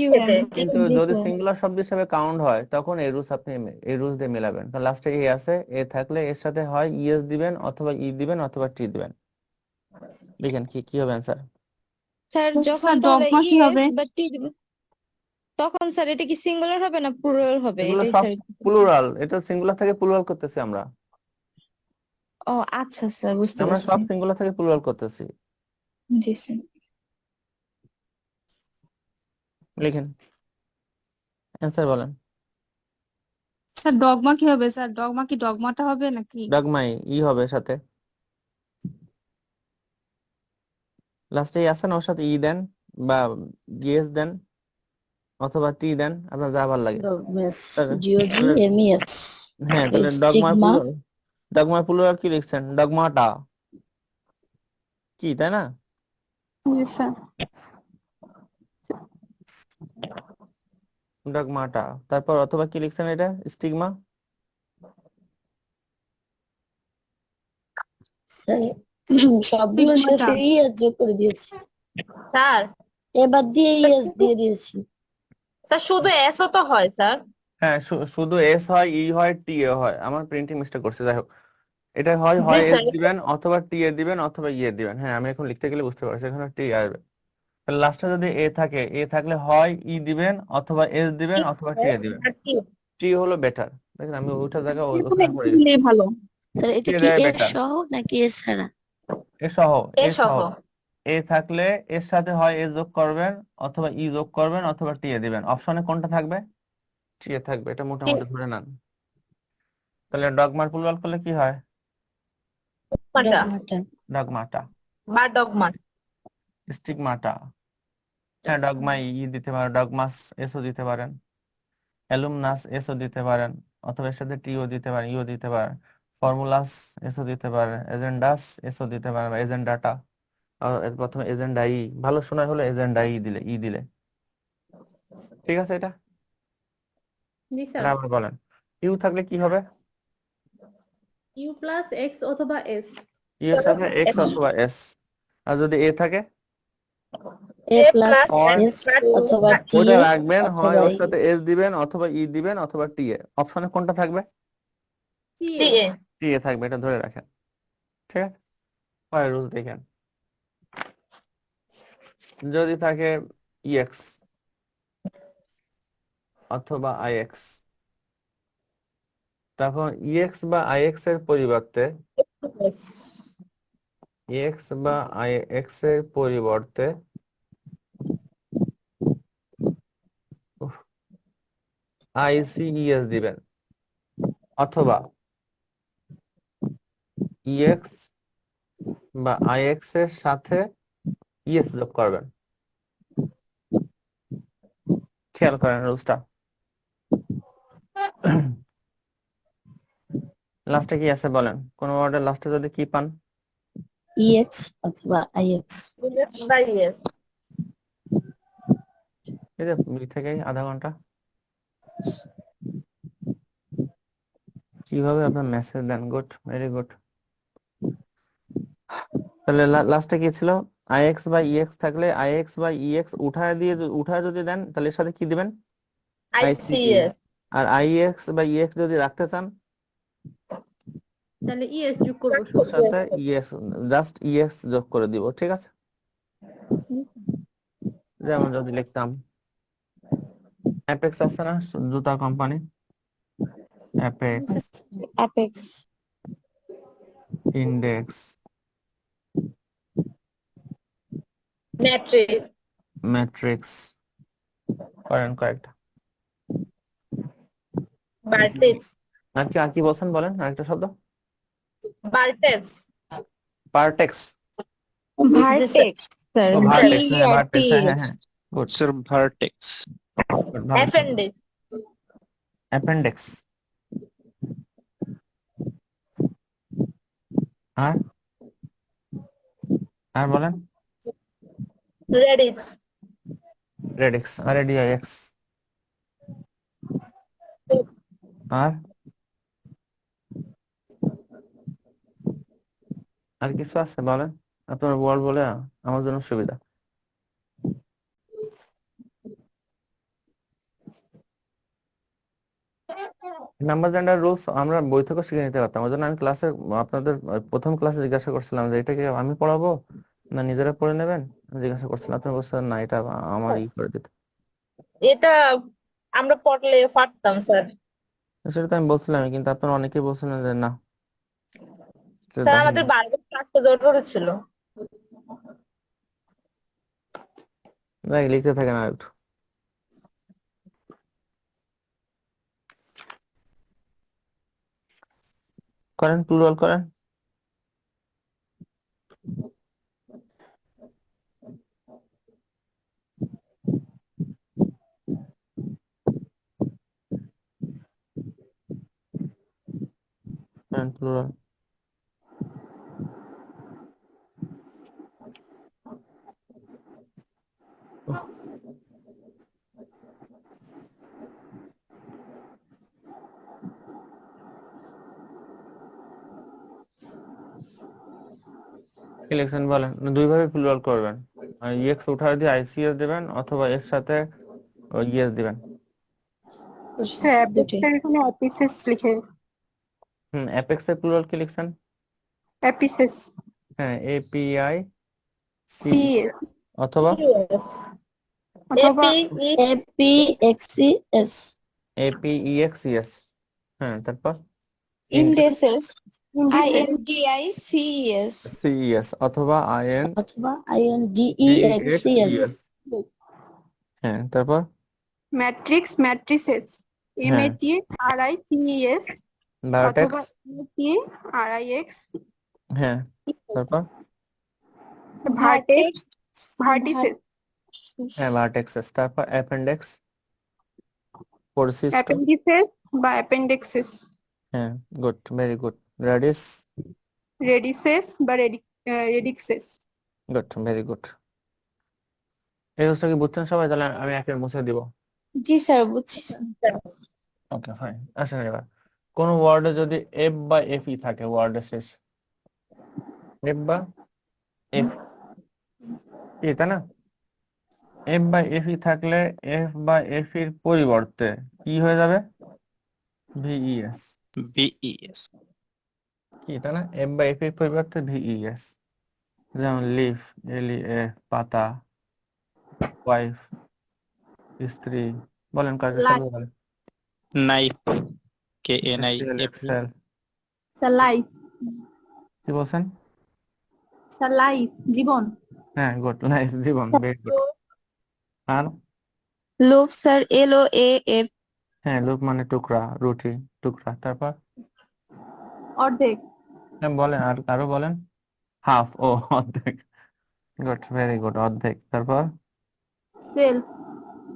[SPEAKER 5] ইউএম
[SPEAKER 3] কিন্তু যদি সিঙ্গুলার শব্দ হিসেবে কাউন্ট হয় তখন এই রুলস আপনি এই রুলস দিয়ে মিলাবেন। তো লাস্টে এ আছে, এ থাকলে এর সাথে হয় ইএস দিবেন অথবা ই দিবেন অথবা টি দিবেন। লিখেন কি কি হবে অ্যান্সার।
[SPEAKER 5] স্যার যখন
[SPEAKER 2] স্যার
[SPEAKER 5] তাহলে
[SPEAKER 2] ডগমা কি হবে?
[SPEAKER 5] ইএস বা টি তখন স্যার এটা কি সিঙ্গুলার হবে না প্লুরাল হবে
[SPEAKER 3] এগুলো
[SPEAKER 5] এটাই
[SPEAKER 3] সব
[SPEAKER 5] স্যার।
[SPEAKER 3] প্লুরাল, এটা সিঙ্গুলার থেকে প্লুরাল করতেছি আমরা।
[SPEAKER 5] ও আচ্ছা স্যার বুঝতে
[SPEAKER 3] আমরা
[SPEAKER 5] পারছি।
[SPEAKER 3] সব সিঙ্গুলার থেকে প্লুরাল করতেছি।
[SPEAKER 5] জি স্যার।
[SPEAKER 3] লিখেন অ্যান্সার বলেন।
[SPEAKER 2] স্যার ডগমা কি হবে? স্যার ডগমা কি ডগমাটা হবে নাকি?
[SPEAKER 3] ডগমাই ই হবে সাথে, লাস্টে আছে না ওর সাথে ই দেন বা ইএস দেন অথবা টি দেন, আপনার যা ভালো লাগে।
[SPEAKER 5] ডগমাস
[SPEAKER 3] তাহলে-
[SPEAKER 5] জিওজি
[SPEAKER 3] তাহলে-
[SPEAKER 5] এমইএস
[SPEAKER 3] হ্যাঁ, তাহলে
[SPEAKER 5] স্টিগমা।
[SPEAKER 3] ডগমার প্লুরাল কি লিখছেন? ডগমাটা কি, তাই না?
[SPEAKER 2] জি স্যার।
[SPEAKER 3] ডগমাটা, তারপর অথবা কি লিখছেন এটা? স্টিগমা।
[SPEAKER 5] স্যার সবগুলো
[SPEAKER 2] স্টিগমাটা।
[SPEAKER 5] শেষে ইএস যোগ করে দিয়েছি,
[SPEAKER 1] স্যার
[SPEAKER 5] এবার দিয়ে ইএস দিয়ে দিয়েছি।
[SPEAKER 1] স্যার শুধু এসও তো হয় স্যার।
[SPEAKER 3] হ্যাঁ, শুধু এস হয়, ই হয়, টি এ হয়। আমার প্রিন্টিং মিস্টেক করছে, যাই হোক। এটা হয়
[SPEAKER 1] জি
[SPEAKER 3] হয় এস
[SPEAKER 1] স্যার।
[SPEAKER 3] দিবেন অথবা টি এ দিবেন অথবা ইয়ে দিবেন। হ্যাঁ, আমি এখন লিখতে গেলে বুঝতে পারছি এখানে টি আসবে। তাহলে লাস্টে যদি এ থাকে, এ থাকলে হয় ই দিবেন অথবা এস দিবেন অথবা টি এ দিবেন। টি হলো বেটার। দেখেন আমি ওইটা জায়গায় ওখানে পড়ে গেছি।
[SPEAKER 2] ভালো।
[SPEAKER 5] তাহলে
[SPEAKER 3] টি
[SPEAKER 5] এটা
[SPEAKER 3] এ
[SPEAKER 5] কি
[SPEAKER 3] দেয়
[SPEAKER 5] এর
[SPEAKER 3] বেটার।
[SPEAKER 5] সহ নাকি এর ছাড়া?
[SPEAKER 3] এ সহ,
[SPEAKER 1] এ
[SPEAKER 3] এ
[SPEAKER 1] সহ।
[SPEAKER 3] সহ। এ থাকলে এর সাথে হয় এ যোগ করবেন অথবা ই যোগ করবেন অথবা টি এ দিবেন। অপশনে কোনটা থাকবে? টি এ থাকবে, এটা মোটামুটি ধরে নেন। তাহলে ডগমার প্লুরাল করলে কি হয়?
[SPEAKER 1] ডগমাটা
[SPEAKER 5] ডগমাটা।
[SPEAKER 3] ডগমাটা।
[SPEAKER 1] বা ডগমা।
[SPEAKER 3] স্টিগমাটা। হ্যাঁ, ডগমাই ই দিতে পারেন, ডগমাস এসও দিতে পারেন, অ্যালুমনাস এসও দিতে পারেন, অথবা এর সাথে টিও দিতে পারেন, ইও দিতে পারেন, ফর্মুলাস এসও দিতে পারেন, এজেন্ডাস এসও দিতে পারেন, বা এজেন্ডাটা। এর প্রথমে এজেন্ডাই, ভালো শোনায় হলো এজেন্ডাই দিলে, ই দিলে। ঠিক আছে এটা?
[SPEAKER 2] জি স্যার।
[SPEAKER 3] এটা আবার বলেন। ইউ থাকলে কি হবে?
[SPEAKER 2] ইউ প্লাস এক্স অথবা এস।
[SPEAKER 3] ইউ এর সাথে এক্স অথবা এস। আর যদি এ থাকে,
[SPEAKER 5] এ
[SPEAKER 1] এ
[SPEAKER 5] প্লাস
[SPEAKER 1] প্লাস
[SPEAKER 3] হয়
[SPEAKER 5] এস অথবা টি
[SPEAKER 3] ওটা
[SPEAKER 5] এ
[SPEAKER 3] রাখবেন, হয়
[SPEAKER 5] অথবা
[SPEAKER 3] ওর সাথে এস দিবেন অথবা ই দিবেন অথবা টি এ। অপশনে কোনটা থাকবে?
[SPEAKER 1] টি এ।
[SPEAKER 3] টি এ থাকবে, এটা ধরে রাখেন। ঠিক আছে, হয় রুলস দেখেন। যদি থাকে ইএক্স অথবা আইএক্স, তখন ইএক্স বা আইএক্স এর পরিবর্তে, ইএক্স বা আইএক্স এর পরিবর্তে আইসিইএস দিবেন, অথবা ইএক্স বা আইএক্স এর সাথে ইএস যোগ করবেন। খেয়াল করেন রুলসটা। লাস্টে কি আছে বলেন, কোন ওয়ার্ডের লাস্টে যদি কি পান?
[SPEAKER 5] ইএক্স অথবা আইএক্স।
[SPEAKER 1] By S.
[SPEAKER 3] এই যে দুই থেকে আধা ঘন্টা কিভাবে আপনার মেসেজ দেন, গুড, ভেরি গুড। তাহলে লাস্টে কি ছিল? আইএক্স বা ইএক্স থাকলে আইএক্স বা ইএক্স উঠায় যদি দেন তাহলে এর সাথে কি দিবেন? আইসিই।
[SPEAKER 1] আইসিএস।
[SPEAKER 3] আর আইএক্স বা ইএক্স যদি রাখতে চান
[SPEAKER 2] তাহলে ইএস যোগ করবো
[SPEAKER 3] ওর
[SPEAKER 2] শুধু।
[SPEAKER 3] সাথে ইএক্স, জাস্ট ইএক্স যোগ করে দিব। ঠিক আছে, যেমন যদি লিখতাম অ্যাপেক্স আছে না জুতা company, apex,
[SPEAKER 5] apex.
[SPEAKER 3] Index,
[SPEAKER 1] matrix.
[SPEAKER 3] Matrix, করেন কয়েকটা।
[SPEAKER 1] ভার্টেক্স।
[SPEAKER 3] আর কি বলছেন বলেন, আরেকটা শব্দ।
[SPEAKER 1] ভার্টেক্স।
[SPEAKER 3] পার্টেক্স।
[SPEAKER 5] ভার্টেক্স স্যার,
[SPEAKER 3] ও
[SPEAKER 5] ভি
[SPEAKER 3] ভার্টেক্স, হ্যাঁ
[SPEAKER 5] আর টি
[SPEAKER 3] ভার্টেক্স, হ্যাঁ হ্যাঁ
[SPEAKER 5] এক্স।
[SPEAKER 3] হ্যাঁ, গুড,
[SPEAKER 4] স্যার ভার্টেক্স।
[SPEAKER 3] ভালো শোনা।
[SPEAKER 1] অ্যাপেন্ডিক্স।
[SPEAKER 3] অ্যাপেন্ডিক্স। আর আর বলেন।
[SPEAKER 1] রেডিক্স।
[SPEAKER 3] রেডিক্স, আর রেডিএক্স। আর আর কিছু আছে বলেন, আপনার ওয়ার্ড বলে আমার জন্য সুবিধা। নাম্বার জেন্ডার রুলস আমরা বই থেকে শিখে নিতে পারতাম, ওই জন্য আমি ক্লাসে আপনাদের প্রথম ক্লাসে জিজ্ঞাসা করছিলাম যে এটা কি আমি পড়াবো না নিজেরা পড়ে নেবেন, জিজ্ঞাসা করছিলাম, আপনি বলছেন না এটা আমার করে দিতে।
[SPEAKER 1] এটা আমরা পড়লে পারতাম স্যার।
[SPEAKER 3] সেটা তো আমি বলছিলাম, কিন্তু আপনারা অনেকেই বলছিলেন যে না, তো
[SPEAKER 1] স্যার
[SPEAKER 3] দেখেন
[SPEAKER 1] আমাদের বারবার ক্লাসটা জরুরি ছিল।
[SPEAKER 3] দেখ লিখতে থাকেন আর একটু। করেন, প্লুরাল করেন। করেন প্লুরাল। কি লিখছেন বলেন, দুইভাবে প্লুরাল করবেন, ইএক্স উঠায় দিয়ে আইসিএস দিবেন অথবা এর সাথে ইএস দিবেন।
[SPEAKER 6] হ্যাঁ
[SPEAKER 5] দুটোই।
[SPEAKER 6] অ্যাপেক্সের এখানে অ্যাপিসেস লিখে
[SPEAKER 3] অ্যাপেক্স এর প্লুরাল কি লিখছেন?
[SPEAKER 6] অ্যাপিসেস
[SPEAKER 3] হ্যাঁ, এপিআই সি
[SPEAKER 6] সি
[SPEAKER 3] অথবা
[SPEAKER 1] ইউএস
[SPEAKER 6] অথবা
[SPEAKER 5] APXES
[SPEAKER 3] এপিইএক্সইএস। হ্যাঁ, তারপর
[SPEAKER 5] ইন্ডেসেস
[SPEAKER 6] ইন্ডিসেস
[SPEAKER 5] INDICES
[SPEAKER 3] সিইএস অথবা আইএন
[SPEAKER 5] অথবা INDEXES
[SPEAKER 3] ডিএক্সইএস। হ্যাঁ, তারপর
[SPEAKER 6] ম্যাট্রিক্স ম্যাট্রিসেস
[SPEAKER 3] হ্যাঁ,
[SPEAKER 6] MATRICES
[SPEAKER 3] ভার্টেক্স।
[SPEAKER 6] অথবা MATRIX
[SPEAKER 3] হ্যাঁ, তারপর
[SPEAKER 6] ভার্টেক্স ভার্টিসেস
[SPEAKER 3] হ্যাঁ, ভার্টেক্সেস। তারপর অ্যাপেন্ডেক্স, পরিশিষ্ট।
[SPEAKER 6] অ্যাপেন্ডিসেস বা অ্যাপেন্ডেক্সেস
[SPEAKER 3] হ্যাঁ, গুড, ভেরি গুড। রেডিস,
[SPEAKER 6] রেডিসেস বা রেডিক্সেস
[SPEAKER 3] গুড, ভেরি গুড। এই রুলসটা কি বুঝছেন সবাই? তাহলে আমি একে মুছে দিব।
[SPEAKER 5] জি স্যার বুঝছি।
[SPEAKER 3] ওকে, ফাইন। আসেন এবার, কোন ওয়ার্ডে যদি এফ বা এফ ই থাকে, ওয়ার্ডের শেষ এফ বা এফ ই, তাই না? এফ বা এফ ই থাকলে এফ বা এফ এর পরিবর্তে কি হয়ে যাবে? ভিইএস।
[SPEAKER 4] BES
[SPEAKER 3] কি, তাই না? এফ বা এফ এর পরিবর্তে ভিইএস, যেমন লিফ, এলইএ, পাতা, ওয়াইফ, স্ত্রী। বলেন কাজে
[SPEAKER 2] লাইফ,
[SPEAKER 3] সবাই বলেন।
[SPEAKER 4] নাইফ
[SPEAKER 3] এক্সেল,
[SPEAKER 4] KNIFE
[SPEAKER 3] এক্সেল।
[SPEAKER 2] স্যার লাইফ,
[SPEAKER 3] কি বলছেন?
[SPEAKER 2] স্যার লাইফ জীবন।
[SPEAKER 3] হ্যাঁ, গুড, লাইফ, জীবন, ভেরি গুড। আর
[SPEAKER 5] লোভ স্যার LOAF
[SPEAKER 3] হ্যাঁ, লুপ মানে টুকরা, রুটি, টুকরা। তারপর
[SPEAKER 2] অর্ধেক,
[SPEAKER 3] হ্যাঁ বলেন, আর আরো বলেন। হাফ, ও অর্ধেক, গুড, ভেরি গুড, অর্ধেক। তারপর
[SPEAKER 2] সেলফ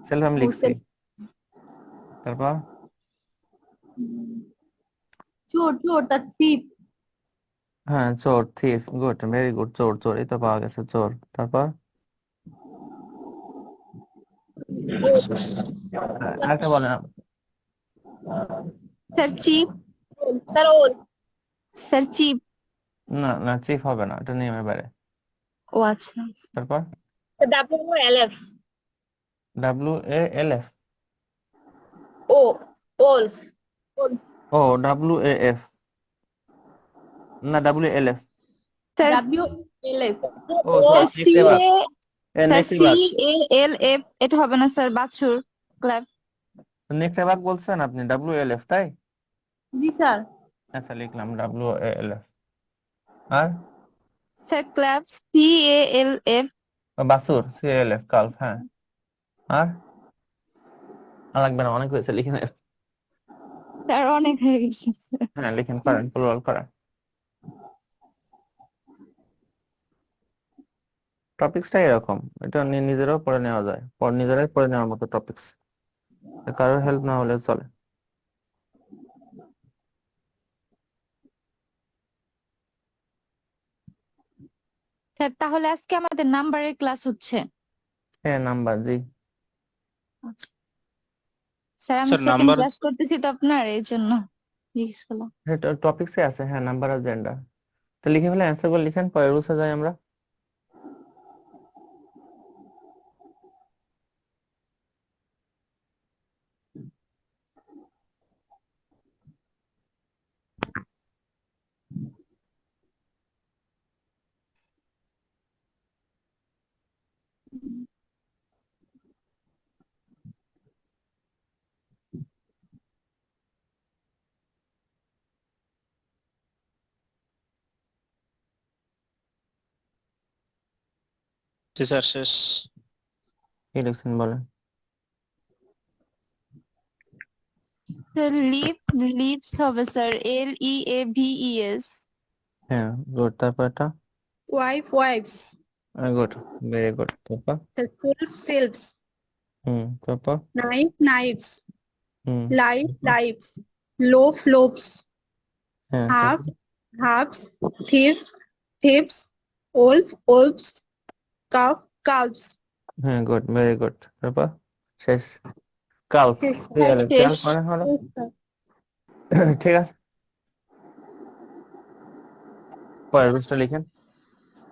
[SPEAKER 3] সেলফ আমি
[SPEAKER 2] ও
[SPEAKER 3] লিখছি।
[SPEAKER 2] সেলফ,
[SPEAKER 3] তারপর
[SPEAKER 2] চোর চোর তার থিপ,
[SPEAKER 3] হ্যাঁ, চোর, থিফ, গুড, ভেরি গুড। চোর, চোর, এই তো পাওয়া গেছে, চোর। তারপর আরেকটা বলেন।
[SPEAKER 5] স্যার চিপ
[SPEAKER 1] স্যার ওল
[SPEAKER 5] স্যার চিপ
[SPEAKER 3] না না, চিফ হবে না, এটা নিয়মের বাইরে।
[SPEAKER 5] ও আচ্ছা।
[SPEAKER 3] তারপর
[SPEAKER 1] WLF
[SPEAKER 3] WALF,
[SPEAKER 1] ও ওলফ
[SPEAKER 3] ও WAF, না WLF।
[SPEAKER 5] স্যার
[SPEAKER 2] WLF,
[SPEAKER 3] ও
[SPEAKER 1] ও
[SPEAKER 3] সরি,
[SPEAKER 5] স্যার
[SPEAKER 3] নেকড়ে বাঘ,
[SPEAKER 5] স্যার
[SPEAKER 3] নেকড়ে বাঘ।
[SPEAKER 5] CALF এটা হবে না স্যার, বাছুর ক্লাব।
[SPEAKER 3] নেকড়ে বাঘ বলছেন আপনি, WLF, তাই?
[SPEAKER 2] জি স্যার,
[SPEAKER 3] আচ্ছা, লিখলাম WALF। আর
[SPEAKER 5] স্যার ক্লাব CALF
[SPEAKER 3] বাছুর, CALF, কালফ। হ্যাঁ, আর লাগবে না, অনেক হয়েছে, লিখে নেন।
[SPEAKER 5] স্যার অনেক হয়ে গেছে স্যার।
[SPEAKER 3] হ্যাঁ, লিখেন, পারেন, প্লুরাল করেন। টপিক্সটা এরকম, এটা নিজেরাও পড়ে নেওয়া যায়, নিজেরাই পড়ে নেওয়ার মতো টপিক্স, কারোর হেল্প না হলে চলে।
[SPEAKER 5] স্যার তাহলে আজকে আমাদের নাম্বারের ক্লাস হচ্ছে।
[SPEAKER 3] হ্যাঁ, নাম্বার, জি।
[SPEAKER 5] আচ্ছা স্যার, আমি
[SPEAKER 4] স্যার
[SPEAKER 5] সেকেন্ড
[SPEAKER 4] নাম্বার
[SPEAKER 5] ক্লাস করতেছি তো আপনার, এই জন্য জিজ্ঞেস করলাম।
[SPEAKER 3] এটা টপিক্সে আছে, হ্যাঁ, নাম্বার আর জেন্ডার। তো লিখে ফেলে, অ্যান্সার গুলো লিখেন, পরের রুলসে যাই আমরা।
[SPEAKER 4] টিচার শেষ।
[SPEAKER 3] কি লিখছেন বলেন?
[SPEAKER 2] স্যার লিভস হবে স্যার, LEAVES।
[SPEAKER 3] হ্যাঁ, গুড। তারপর এটা
[SPEAKER 6] wife wives,
[SPEAKER 3] good, very good. তারপর
[SPEAKER 6] selves,
[SPEAKER 3] তারপর
[SPEAKER 6] knife knives,
[SPEAKER 3] হুম
[SPEAKER 6] life
[SPEAKER 3] তারপর
[SPEAKER 6] lives, loaf loaves,
[SPEAKER 3] হ্যাঁ
[SPEAKER 6] half
[SPEAKER 3] তারপর
[SPEAKER 6] halves, thief thieves, wolf wolves, calf calves.
[SPEAKER 3] হ্যাঁ, গুড, ভেরি গুড। তারপর শেষ, কাল্ফ।
[SPEAKER 6] Yes,
[SPEAKER 2] শেষ।
[SPEAKER 3] কাল্ফ মানে হলো
[SPEAKER 6] yes, sir.
[SPEAKER 3] ঠিক আছে, পরের রুলসটা লিখেন।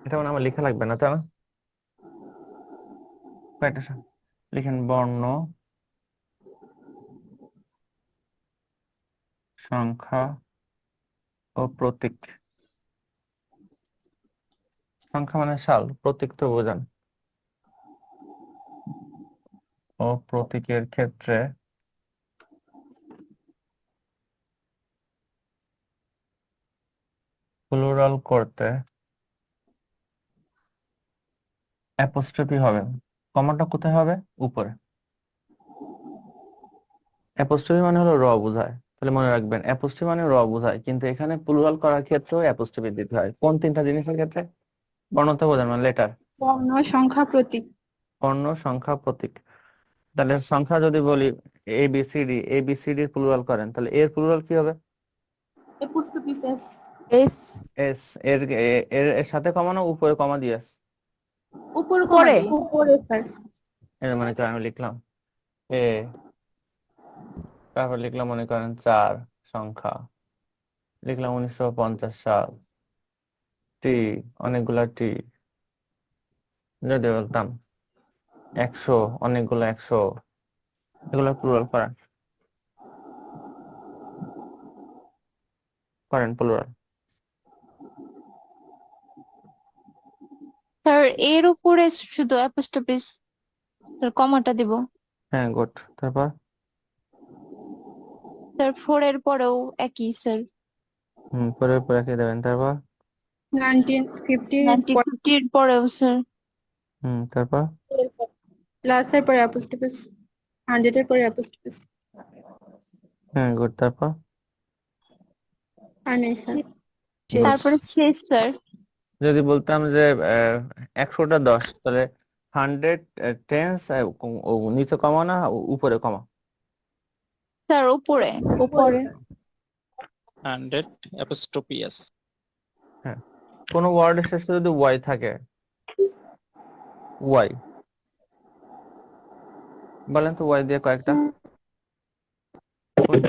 [SPEAKER 3] এটা মানে আমার লেখা লাগবে না, তাই না? কয়েকটা লিখেন, বর্ণ, সংখ্যা ও প্রতীক। সংখ্যা মানে সাল, প্রতীক তো বোঝান। ও প্রতীকের ক্ষেত্রে প্লুরাল করতে অ্যাপোস্ট্রফি হবে। কমাটা কোথায় হবে? উপরে। অ্যাপোস্ট্রফি মানে হলো র বোঝায়, তাহলে মনে রাখবেন অ্যাপোস্ট্রফি মানে র বোঝায়, কিন্তু এখানে প্লুরাল করার ক্ষেত্রেও অ্যাপোস্ট্রফি দিতে হয়। কোন তিনটা জিনিসের ক্ষেত্রে? বর্ণতে বোঝান মানে লেটার,
[SPEAKER 6] বর্ণ সংখ্যা প্রতীক।
[SPEAKER 3] বর্ণ, সংখ্যা, প্রতীক। তাহলে সংখ্যা যদি বলি ABCD, ABCD এর প্লুরাল করেন, তাহলে এর প্লুরাল কি হবে?
[SPEAKER 2] এস।
[SPEAKER 3] এস। এর এর এর সাথে কমানো, উপরে কমা দিয়ে এস।
[SPEAKER 2] পরে
[SPEAKER 6] উপরে স্যার।
[SPEAKER 3] এর মনে করেন আমি লিখলাম এ, তারপর লিখলাম মনে করেন 4 সংখ্যা, লিখলাম 1950 সাল, টি, অনেকগুলা টি। যদি বলতাম 100, অনেকগুলো 100, এগুলো প্লুরাল করেন, প্লুরাল।
[SPEAKER 2] স্যার এর উপরে শুধু অ্যাপোস্ট্রোফিস, স্যার কমাটা দিব।
[SPEAKER 3] হ্যাঁ, গুড। তারপর
[SPEAKER 2] স্যার 4 এর পরেও একই স্যার।
[SPEAKER 3] পরে পরে রেখে দেবেন। তারপর
[SPEAKER 6] 1950
[SPEAKER 2] 1950 এর পরেও স্যার।
[SPEAKER 3] তারপর
[SPEAKER 6] প্লাস এর পরে অ্যাপোস্ট্রোফিস, 100 এর পরে অ্যাপোস্ট্রোফিস।
[SPEAKER 3] হ্যাঁ, গুড। তারপর
[SPEAKER 6] আর নেই স্যার।
[SPEAKER 3] Good.
[SPEAKER 2] তারপরে শেষ স্যার।
[SPEAKER 3] যদি বলতাম যে 100টা 10, তাহলে 100 টেন্স নিচে কমা না উপরে কমা?
[SPEAKER 2] স্যার উপরে।
[SPEAKER 6] উপরে।
[SPEAKER 4] 100 অ্যাপোস্ট্রোফি এস।
[SPEAKER 3] হ্যাঁ, কোনো ওয়ার্ডের শেষে যদি ওয়াই থাকে, ওয়াই বলেন তো, ওয়াই দিয়ে কয়েকটা।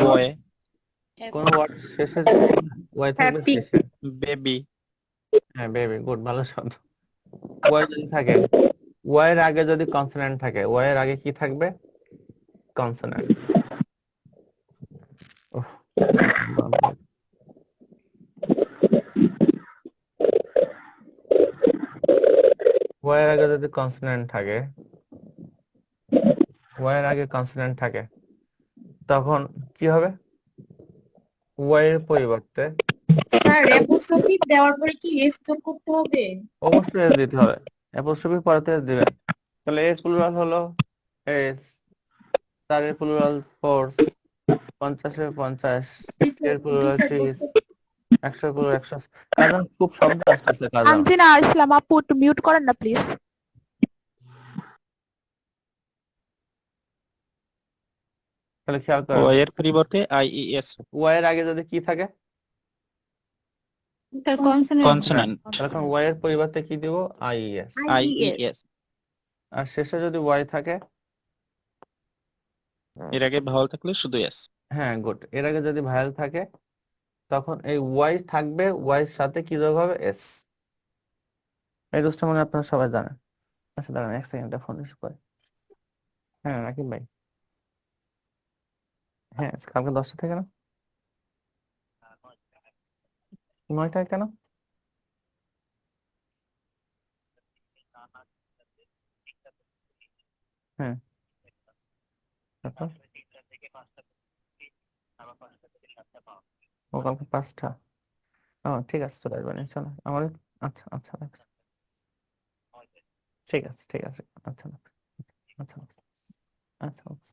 [SPEAKER 4] বয়,
[SPEAKER 3] কোন ওয়ার্ড শেষে যদি ওয়াই থাকবে
[SPEAKER 6] হ্যাপি।
[SPEAKER 3] শেষে?
[SPEAKER 4] বেবি,
[SPEAKER 3] হ্যাঁ, বেবি, গুড, ভালো শব্দ। ওয়াই যদি থাকে, ওয়াই এর আগে যদি কনসোনেন্ট থাকে, ওয়াই এর আগে কি থাকবে? কনসোনেন্ট। ওয়াই এর আগে যদি কনসোনেন্ট থাকে, ওয়াই এর আগে কনসোনেন্ট থাকে, তখন কি হবে? ওয়াই এর পরিবর্তে
[SPEAKER 7] স্যার অ্যাপোস্ট্রোফি দেওয়ার পরে কি এস যোগ করতে হবে?
[SPEAKER 3] অবশ্যই এস দিতে হবে, অ্যাপোস্ট্রফি পরেতে এস দিবেন। তাহলে এর প্লুরাল হলো এস, 4 এর প্লুরাল ফোর্স, 50 এর 50, এর প্লুরাল ট্রিস, 100 এর প্লুরাল 100। কারণ খুব শব্দ আসতেছে কাজা,
[SPEAKER 8] আনজিনা ইসলাম আপু একটু মিউট করেন না প্লিজ।
[SPEAKER 3] তাহলে খেয়াল করেন,
[SPEAKER 4] ওয়াই এর পরিবর্তে আইইএস,
[SPEAKER 3] ওয়াই এর আগে যদি কি থাকে?
[SPEAKER 2] Sir consonant.
[SPEAKER 4] কনসোনেন্ট,
[SPEAKER 3] তখন ওয়াই এর পরিবর্তে কি দিব? আইএস।
[SPEAKER 4] আইইএস।
[SPEAKER 3] আর শেষে যদি ওয়াই থাকে,
[SPEAKER 4] এর আগে ভাওয়াল থাকলে শুধু এস।
[SPEAKER 3] হ্যাঁ, গুড, এর আগে যদি ভায়াল থাকে, তখন এই ওয়াই থাকবে, ওয়াই এর সাথে কি যোগ হবে? এস। এই রুলসটা মানে আপনারা সবাই জানেন। আচ্ছা দাঁড়ান, এক সেকেন্ড, ফোন রিসিভ করে। হ্যাঁ রাকিব ভাই, হ্যাঁ কালকে 10টা থেকে না, 9টায় কেন? হ্যাঁ, তারপর ও কালকে 5টা। ও ঠিক আছে, চলে আসবেন ইনশাল্লাহ আমার। আচ্ছা আচ্ছা, রাখছি। ঠিক আছে ঠিক আছে আচ্ছা আচ্ছা আচ্ছা আচ্ছা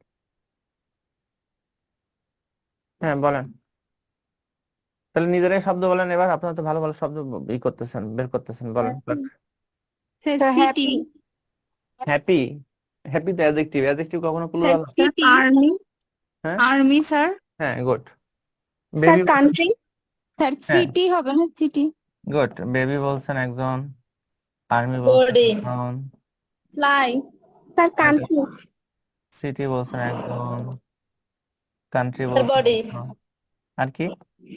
[SPEAKER 3] হ্যাঁ বলেন তাহলে নিজেরাই শব্দ বলেন এবার আপনারা তো ভালো ভালো শব্দ করতেছেন বের করতেছেন বলেন
[SPEAKER 2] sir
[SPEAKER 6] sir
[SPEAKER 2] city
[SPEAKER 3] happy happy তো অ্যাডজেক্টিভ অ্যাডজেক্টিভ কখনো প্লুরাল
[SPEAKER 2] স্যার
[SPEAKER 6] স্যার আর্মি
[SPEAKER 3] হ্যাঁ
[SPEAKER 2] আর্মি স্যার
[SPEAKER 3] হ্যাঁ good
[SPEAKER 6] sir
[SPEAKER 3] baby
[SPEAKER 6] country
[SPEAKER 2] sir
[SPEAKER 3] হ্যাঁ
[SPEAKER 2] সিটি হবে না সিটি
[SPEAKER 3] গুড বেবি বলছেন একজন আর্মি বলছেন
[SPEAKER 1] বডি
[SPEAKER 3] একজন
[SPEAKER 6] ফ্লাই স্যার কান্ট্রি
[SPEAKER 3] সিটি বলছেন একজন কান্ট্রি
[SPEAKER 1] স্যার
[SPEAKER 3] বলছেন
[SPEAKER 1] বডি
[SPEAKER 3] একজন আর কি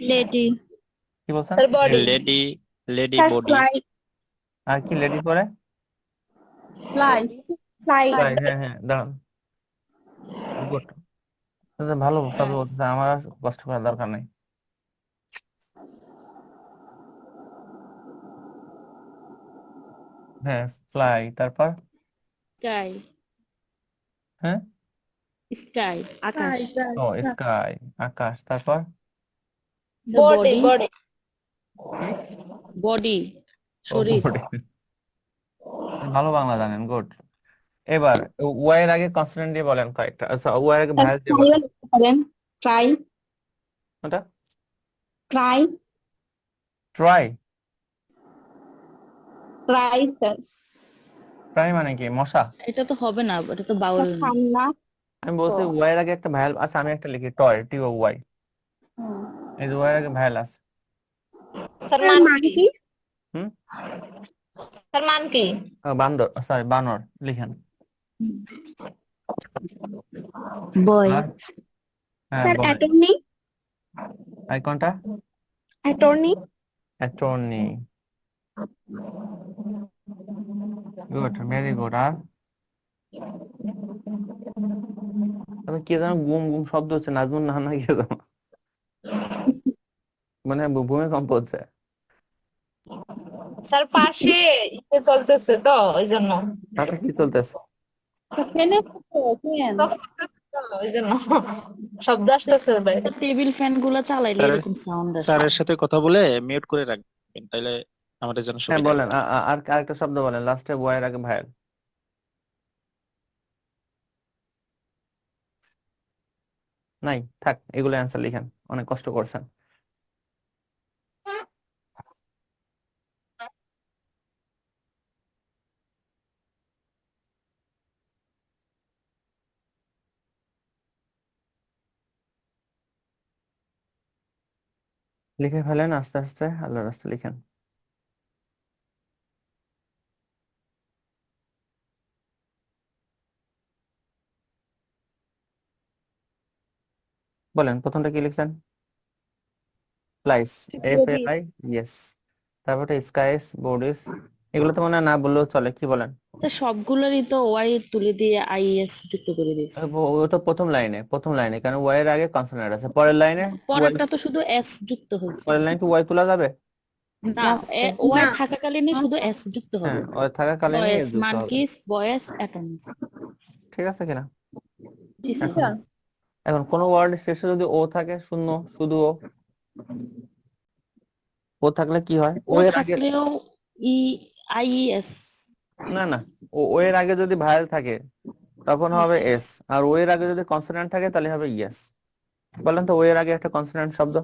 [SPEAKER 5] লেডি
[SPEAKER 3] কি বলছেন
[SPEAKER 1] sir body
[SPEAKER 4] lady lady
[SPEAKER 6] sir
[SPEAKER 4] body
[SPEAKER 6] fly
[SPEAKER 3] আর কি লেডি পরে
[SPEAKER 2] ফ্লাই
[SPEAKER 6] ফ্লাই
[SPEAKER 3] হ্যাঁ হ্যাঁ দাঁড়ান গুড ভালো শব্দ বলতেছে আমার আর কষ্ট করার দরকার নাই হ্যাঁ ফ্লাই তারপর
[SPEAKER 5] স্কাই
[SPEAKER 3] হ্যাঁ
[SPEAKER 5] স্কাই আকাশ
[SPEAKER 3] ও স্কাই আকাশ তারপর
[SPEAKER 1] বডি বডি
[SPEAKER 5] বডি
[SPEAKER 3] ও
[SPEAKER 5] শরীর
[SPEAKER 3] body। ভালো বাংলা জানেন গুড এবার ওয়াই এর আগে কনসোনেন্ট দিয়ে বলেন কয়েকটা আচ্ছা ওয়াই এর আগে ভায়েল দিয়ে বলেন
[SPEAKER 7] বলেন ট্রাই
[SPEAKER 3] ওটা
[SPEAKER 7] try
[SPEAKER 3] try
[SPEAKER 7] try sir
[SPEAKER 3] try মানে কি মশা
[SPEAKER 5] এটা তো হবে না এটা তো বাউল না
[SPEAKER 7] ঠান্ডা
[SPEAKER 3] আমি বলছি ওয়াই এর আগে একটা ভায়েল আচ্ছা আমি একটা লিখি টয় টি ও ওয়াই এই যে ওয়াই এর আগে ভায়েল আছে
[SPEAKER 1] স্যার
[SPEAKER 6] স্যার
[SPEAKER 1] মান
[SPEAKER 6] মান
[SPEAKER 1] কি
[SPEAKER 6] কি
[SPEAKER 3] হুম
[SPEAKER 1] স্যার মান কি
[SPEAKER 3] বান্দর সরি বানর লিখেন
[SPEAKER 5] বয়
[SPEAKER 3] আর হ্যাঁ
[SPEAKER 6] স্যার
[SPEAKER 3] বয়
[SPEAKER 6] অ্যাটর্নি
[SPEAKER 3] আর কোনটা
[SPEAKER 6] attorney
[SPEAKER 3] attorney good very good আর তবে কি যেন গুম গুম শব্দ হচ্ছে নাজমুন নাহান কি যেন মানে ভূমিকম্প হচ্ছে
[SPEAKER 1] স্যার পাশে ইয়ে চলতেছে তো ওই জন্য
[SPEAKER 3] পাশে কি চলতেছে
[SPEAKER 7] ফেনে ফ্যান
[SPEAKER 1] ওই জন্য শব্দ আসতেছে বাইরে
[SPEAKER 5] টেবিল ফ্যান গুলা চালাইলে
[SPEAKER 4] স্যারের
[SPEAKER 5] এরকম সাউন্ড আসে
[SPEAKER 4] স্যারের সাথে কথা বলে মিউট করে রাখবেন তাইলে আমাদের জন্য
[SPEAKER 3] হ্যাঁ
[SPEAKER 4] সুবিধা
[SPEAKER 3] বলেন
[SPEAKER 4] হবে
[SPEAKER 3] আর আরেকটা শব্দ বলেন লাস্টে বয়ের আগে ভায়েল নাই থাক এগুলো অ্যান্সার লিখেন অনেক কষ্ট করছেন লিখে ফেলেন আস্তে আস্তে আল্লাহর রাস্তায় লিখেন বলেন প্রথমটা কি লিখছেন ফ্লাইস FLI ইয়েস তারপরে স্কাইস বডিস এগুলো তো মনে হয় না বললেও চলে কি বলেন
[SPEAKER 5] তো সবগুলোরই তো ওয়াই তুলে দিয়ে আইএস যুক্ত করে দিস
[SPEAKER 3] ওটা প্রথম লাইনে কারণ ওয়াই এর আগে কনসোনেন্ট আছে পরের লাইনে
[SPEAKER 5] পরেরটা তো শুধু এস যুক্ত হয়েছে
[SPEAKER 3] পরের লাইন কি ওয়াই তোলা যাবে
[SPEAKER 5] না ওয়াই থাকাকালীনই শুধু এস যুক্ত হবে
[SPEAKER 3] হ্যাঁ ওই থাকাকালীন
[SPEAKER 5] বয়েস মানকিস বয়েস অ্যাটমিস
[SPEAKER 3] ঠিক আছে কিনা
[SPEAKER 5] জি
[SPEAKER 3] এখন
[SPEAKER 5] স্যার
[SPEAKER 3] এখন কোন ওয়ার্ড শেষে যদি ও থাকে শূন্য শুধু ও থাকলে কি হয়
[SPEAKER 5] ও
[SPEAKER 3] ও এর আগে
[SPEAKER 5] থাকলেও ই আইএস
[SPEAKER 3] না ও এর আগে যদি ভায়েল থাকে তখন হবে এস আর ও এর আগে যদি কনসোনেন্ট থাকে তাহলে হবে ইয়েস বলেন তো ও এর আগে একটা কনসোনেন্ট শব্দ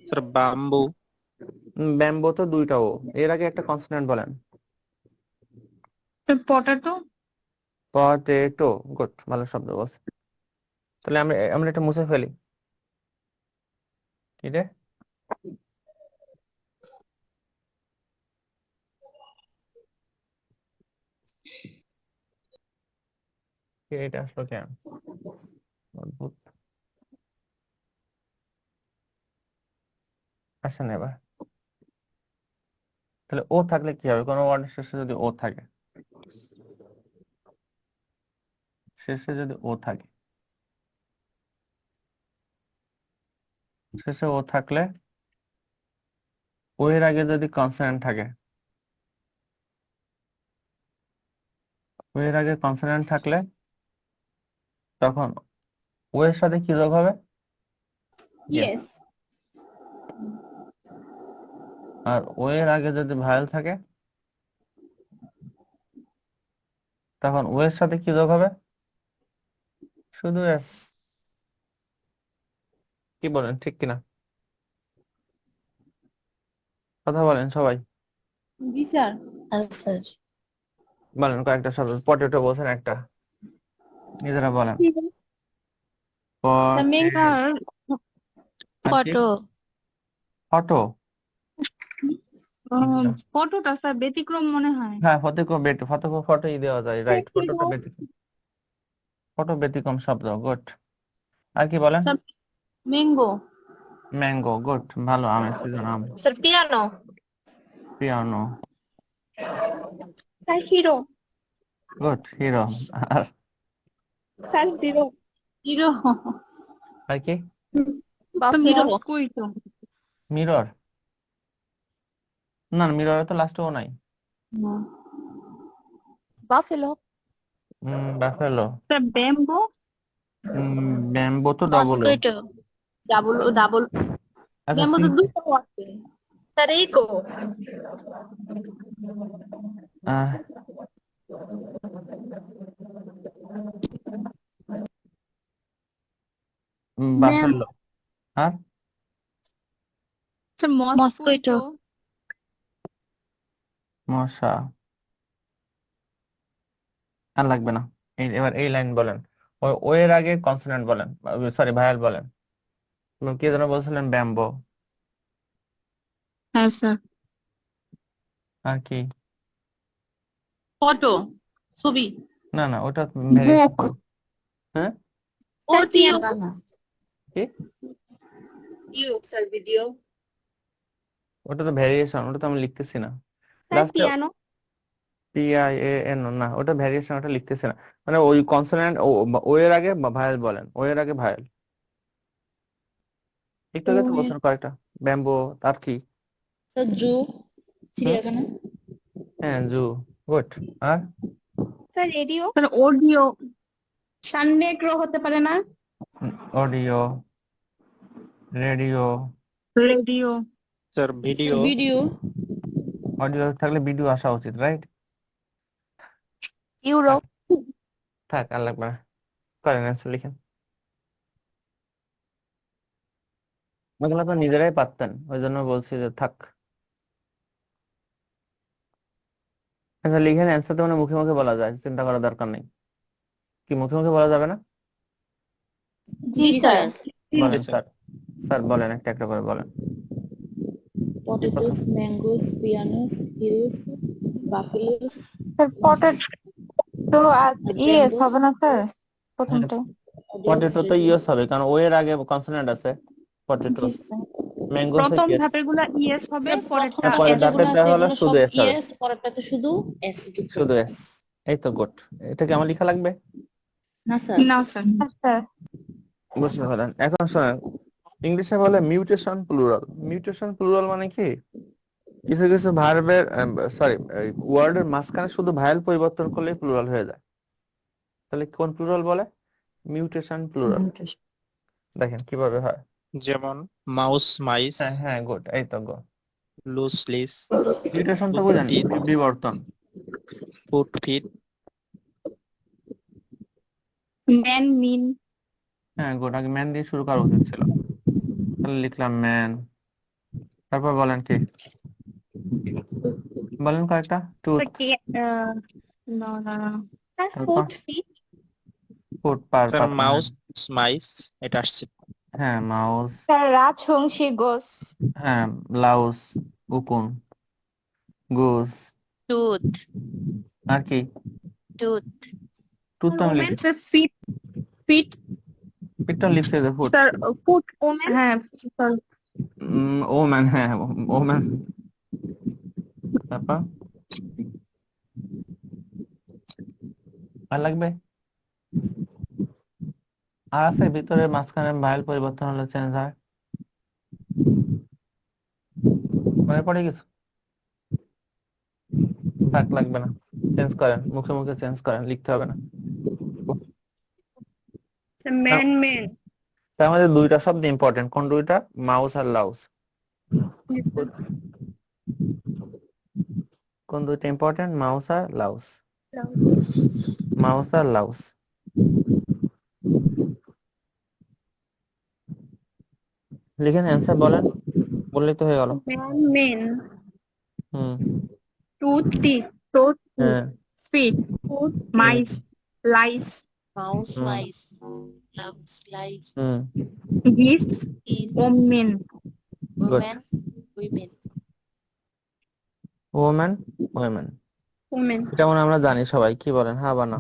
[SPEAKER 4] স্যার বাম্বু
[SPEAKER 3] ব্যাম্বো তো দুইটা ও এর আগে একটা কনসোনেন্ট বলেন
[SPEAKER 2] পটাটো
[SPEAKER 3] পটেটো গুড ভালো শব্দ বলছে তাহলে আমরা এটা মুছে ফেলি কি রে এটা আসলো কেন অদ্ভুত আসেন এবার তাহলে ও থাকলে কি হবে কোনো ওয়ার্ডের শেষে যদি ও থাকে শেষে যদি ও থাকে শেষে ও থাকলে ও এর আগে যদি কনসোনেন্ট থাকে ও এর আগে কনসোনেন্ট থাকলে তখন ও এর সাথে কি যোগ হবে
[SPEAKER 6] ইয়েস
[SPEAKER 3] আর ও এর আগে যদি ভায়েল থাকে তখন ও এর সাথে কি যোগ হবে? শুধু এস। কি বলেন, ঠিক কিনা? কথা বলেন সবাই,
[SPEAKER 6] জি স্যার।
[SPEAKER 5] স্যার
[SPEAKER 3] বলেন কয়েকটা শব্দ। পটেটো বলছেন একটা, নিজেরা বলেন।
[SPEAKER 6] স্যার মেন
[SPEAKER 3] পটেটো
[SPEAKER 2] স্যার
[SPEAKER 3] আর কি?
[SPEAKER 5] Photo
[SPEAKER 3] photo.
[SPEAKER 2] ফটোটা স্যার ব্যতিক্রম মনে হয়।
[SPEAKER 3] হ্যাঁ, ফটোই দেওয়া যায়, রাইট। ফটোটা ব্যতিক্রম, ফটো ব্যতিক্রম শব্দ, গুড। আর কি বলেন?
[SPEAKER 6] Sir mango.
[SPEAKER 3] ম্যাঙ্গো, গুড, ভালো, আমের সিজন, আম।
[SPEAKER 1] Sir piano.
[SPEAKER 3] Piano,
[SPEAKER 6] sir hero.
[SPEAKER 3] Good, hero. আর
[SPEAKER 6] স্যার জিরো।
[SPEAKER 2] জিরো।
[SPEAKER 3] আর কি?
[SPEAKER 6] বাফেলো।
[SPEAKER 2] মস্কুইটো।
[SPEAKER 3] মিরর। না, মিররে তো লাস্টে ও নাই।
[SPEAKER 8] Buffalo.
[SPEAKER 3] Buffalo.
[SPEAKER 2] Sir bamboo.
[SPEAKER 3] Bamboo তো double O.
[SPEAKER 5] Mosquito
[SPEAKER 6] double double.
[SPEAKER 3] আচ্ছা,
[SPEAKER 6] এর মধ্যে দুটো আছে।
[SPEAKER 1] Sir echo.
[SPEAKER 3] আহ, বাফেলো। আর
[SPEAKER 2] স্যার
[SPEAKER 5] মস্কুইটো
[SPEAKER 2] মস্কুইটো।
[SPEAKER 3] মশা। আর লাগবে না। এবার এই লাইন বলেন। ও এর আগে কনসোনেন্ট বলেন, সরি ভায়াল বলেন। কে যেন বলছিলেন? ব্যাম্বো।
[SPEAKER 2] হ্যাঁ স্যার।
[SPEAKER 3] আর কি?
[SPEAKER 6] ফটো ছবি।
[SPEAKER 3] না না, ওটা ভেরিয়েশন। হ্যাঁ,
[SPEAKER 6] ও টিও।
[SPEAKER 3] কি?
[SPEAKER 6] Video sir video.
[SPEAKER 3] ওটা তো ভেরিয়েশন, ওটা তো আমি লিখতেছি না।
[SPEAKER 6] স্যার
[SPEAKER 3] লাস্টে
[SPEAKER 6] পিয়ানো।
[SPEAKER 3] PIAN, না ওটা ভ্যারিয়েশন, ওটা লিখতেছে না। মানে ওই কনসোনেন্ট ও এর আগে ভায়াল বলেন, ও এর আগে ভায়াল। একটু আগে তো বলছেন কয়েকটা। ব্যাম্বো, তার কি?
[SPEAKER 5] স্যার জু
[SPEAKER 3] হুম?
[SPEAKER 5] চিড়িয়াখানা
[SPEAKER 3] হ্যাঁ, জু, গুড। আর
[SPEAKER 6] স্যার রেডিও।
[SPEAKER 2] Sir audio.
[SPEAKER 6] সান নেটওয়ার্ক হতে পারে না?
[SPEAKER 3] Audio, radio.
[SPEAKER 2] Radio.
[SPEAKER 4] Sir video.
[SPEAKER 5] Video
[SPEAKER 3] audio থাকলে ভিডিও আসা উচিত, রাইট?
[SPEAKER 8] ইউরোপ।
[SPEAKER 3] থাক, আর লাগবে না। করেন, অ্যান্সার লিখেন। ওগুলো তো নিজেরাই পারতেন, ওই জন্য বলছি যে থাক। আচ্ছা, লিখেন অ্যান্সার তো, মানে মুখে মুখে বলা যায়, চিন্তা করার দরকার নেই। কি মুখে মুখে বলা যাবে না?
[SPEAKER 6] জি স্যার।
[SPEAKER 3] বলেন স্যার। স্যার বলেন, একটা একটা করে বলেন।
[SPEAKER 5] Potatoes mangoes pianos heroes buffaloes
[SPEAKER 8] sir potato আর ইয়েস হবে না স্যার প্রথমটা?
[SPEAKER 3] পটেটো তো ইয়েস হবে, কারণ ও এর আগে কনসোনেন্ট আছে।
[SPEAKER 5] জি
[SPEAKER 3] পটেটোস,
[SPEAKER 5] স্যার
[SPEAKER 3] ম্যাঙ্গোস
[SPEAKER 2] প্রথম
[SPEAKER 3] ইয়েস।
[SPEAKER 2] ধাপের গুলা ইয়েস হবে,
[SPEAKER 5] স্যার
[SPEAKER 2] পরেরটা
[SPEAKER 5] প্রথম
[SPEAKER 3] পরের
[SPEAKER 5] যেগুলো
[SPEAKER 3] ধাপেরটা
[SPEAKER 5] আছে
[SPEAKER 3] হলো
[SPEAKER 5] এগুলো
[SPEAKER 3] শুধু
[SPEAKER 5] সব
[SPEAKER 3] এস হবে,
[SPEAKER 5] ইয়েস পরেরটাতে শুধু এস যুক্ত
[SPEAKER 3] শুধু এস। এই তো, গুড। এটা কি আমার লেখা লাগবে?
[SPEAKER 5] না স্যার
[SPEAKER 2] না স্যার।
[SPEAKER 8] স্যার
[SPEAKER 3] বুঝতে পারলেন? এখন শোনেন, ইংলিশে বলে মিউটেশন প্লুরাল। মিউটেশন প্লুরাল মানে কি? কিছু কিছু ভার্বের, সরি, ওয়ার্ডের মাঝখানে শুধু ভায়াল পরিবর্তন করলেই প্লুরাল হয়ে যায়। তাহলে কোন প্লুরাল বলে? Mutation plural. দেখেন কিভাবে হয়।
[SPEAKER 4] যেমন মাউস মাইস,
[SPEAKER 3] হ্যাঁ হ্যাঁ, গুড, এই তো গো।
[SPEAKER 4] লুস লিস,
[SPEAKER 3] মিউটেশন তো বুঝেন, বিবর্তন।
[SPEAKER 4] Foot fit.
[SPEAKER 2] ম্যান মিন।
[SPEAKER 3] হ্যাঁ, গুড, আগে ম্যান দিয়ে শুরু করা উচিত ছিল। তাহলে লিখলাম ম্যান। তারপর বলেন কি? বলেন কয়েকটা। টুথ।
[SPEAKER 2] স্যার কি না না না।
[SPEAKER 6] স্যার
[SPEAKER 3] তারপর
[SPEAKER 6] ফুট ফিট।
[SPEAKER 3] ফুট, পার,
[SPEAKER 4] স্যার
[SPEAKER 3] পাতা।
[SPEAKER 4] মাউস মাইস এটা আসছে।
[SPEAKER 3] হ্যাঁ, মাউস।
[SPEAKER 8] স্যার রাজহংসী গোস।
[SPEAKER 3] হ্যাঁ, ব্লাউজ, উকুন, গুস।
[SPEAKER 5] টুথ
[SPEAKER 3] আর কি?
[SPEAKER 5] টুথ
[SPEAKER 3] টুথ তো আমি লিখি।
[SPEAKER 2] Sir fit. ফিট।
[SPEAKER 3] পিটটা লিখছে যে ফুট।
[SPEAKER 2] Sir foot women. হ্যাঁ স্যার।
[SPEAKER 3] ও ম্যান, হ্যাঁ, ও ম্যান। তারপর আর লাগবে? আর আছে ভিতরে, মাঝখানে ভায়াল পরিবর্তন হলে চেঞ্জ হয়। মনে পড়ে কিছু? থাক, লাগবে না। চেঞ্জ করেন, মুখে মুখে চেঞ্জ করেন, লিখতে হবে না।
[SPEAKER 6] Man men.
[SPEAKER 3] তার মধ্যে দুইটা শব্দ ইম্পর্টেন্ট। কোন দুইটা? মাউস আর লাউস। কোন দুইটা ইম্পর্টেন্ট? মাউস আর লাউস। মাউস আর লাউস। লিখেন অ্যান্সার বলেন, বললেই তো হয়ে গেল।
[SPEAKER 6] Man, men.
[SPEAKER 3] হুম।
[SPEAKER 6] Tooth, teeth.
[SPEAKER 2] Toad,
[SPEAKER 3] হ্যাঁ।
[SPEAKER 2] feet,
[SPEAKER 6] Foot,
[SPEAKER 2] mice, lice,
[SPEAKER 5] Mouse,
[SPEAKER 3] hmm.
[SPEAKER 5] mice, loves, lies,
[SPEAKER 3] hmm.
[SPEAKER 2] geese,
[SPEAKER 5] in,
[SPEAKER 2] women.
[SPEAKER 3] Good.
[SPEAKER 5] woman, women.
[SPEAKER 3] Woman, women,
[SPEAKER 6] women.
[SPEAKER 3] এটা মনে হয় আমরা জানি সবাই, কি বলেন হ্যাঁ বা না?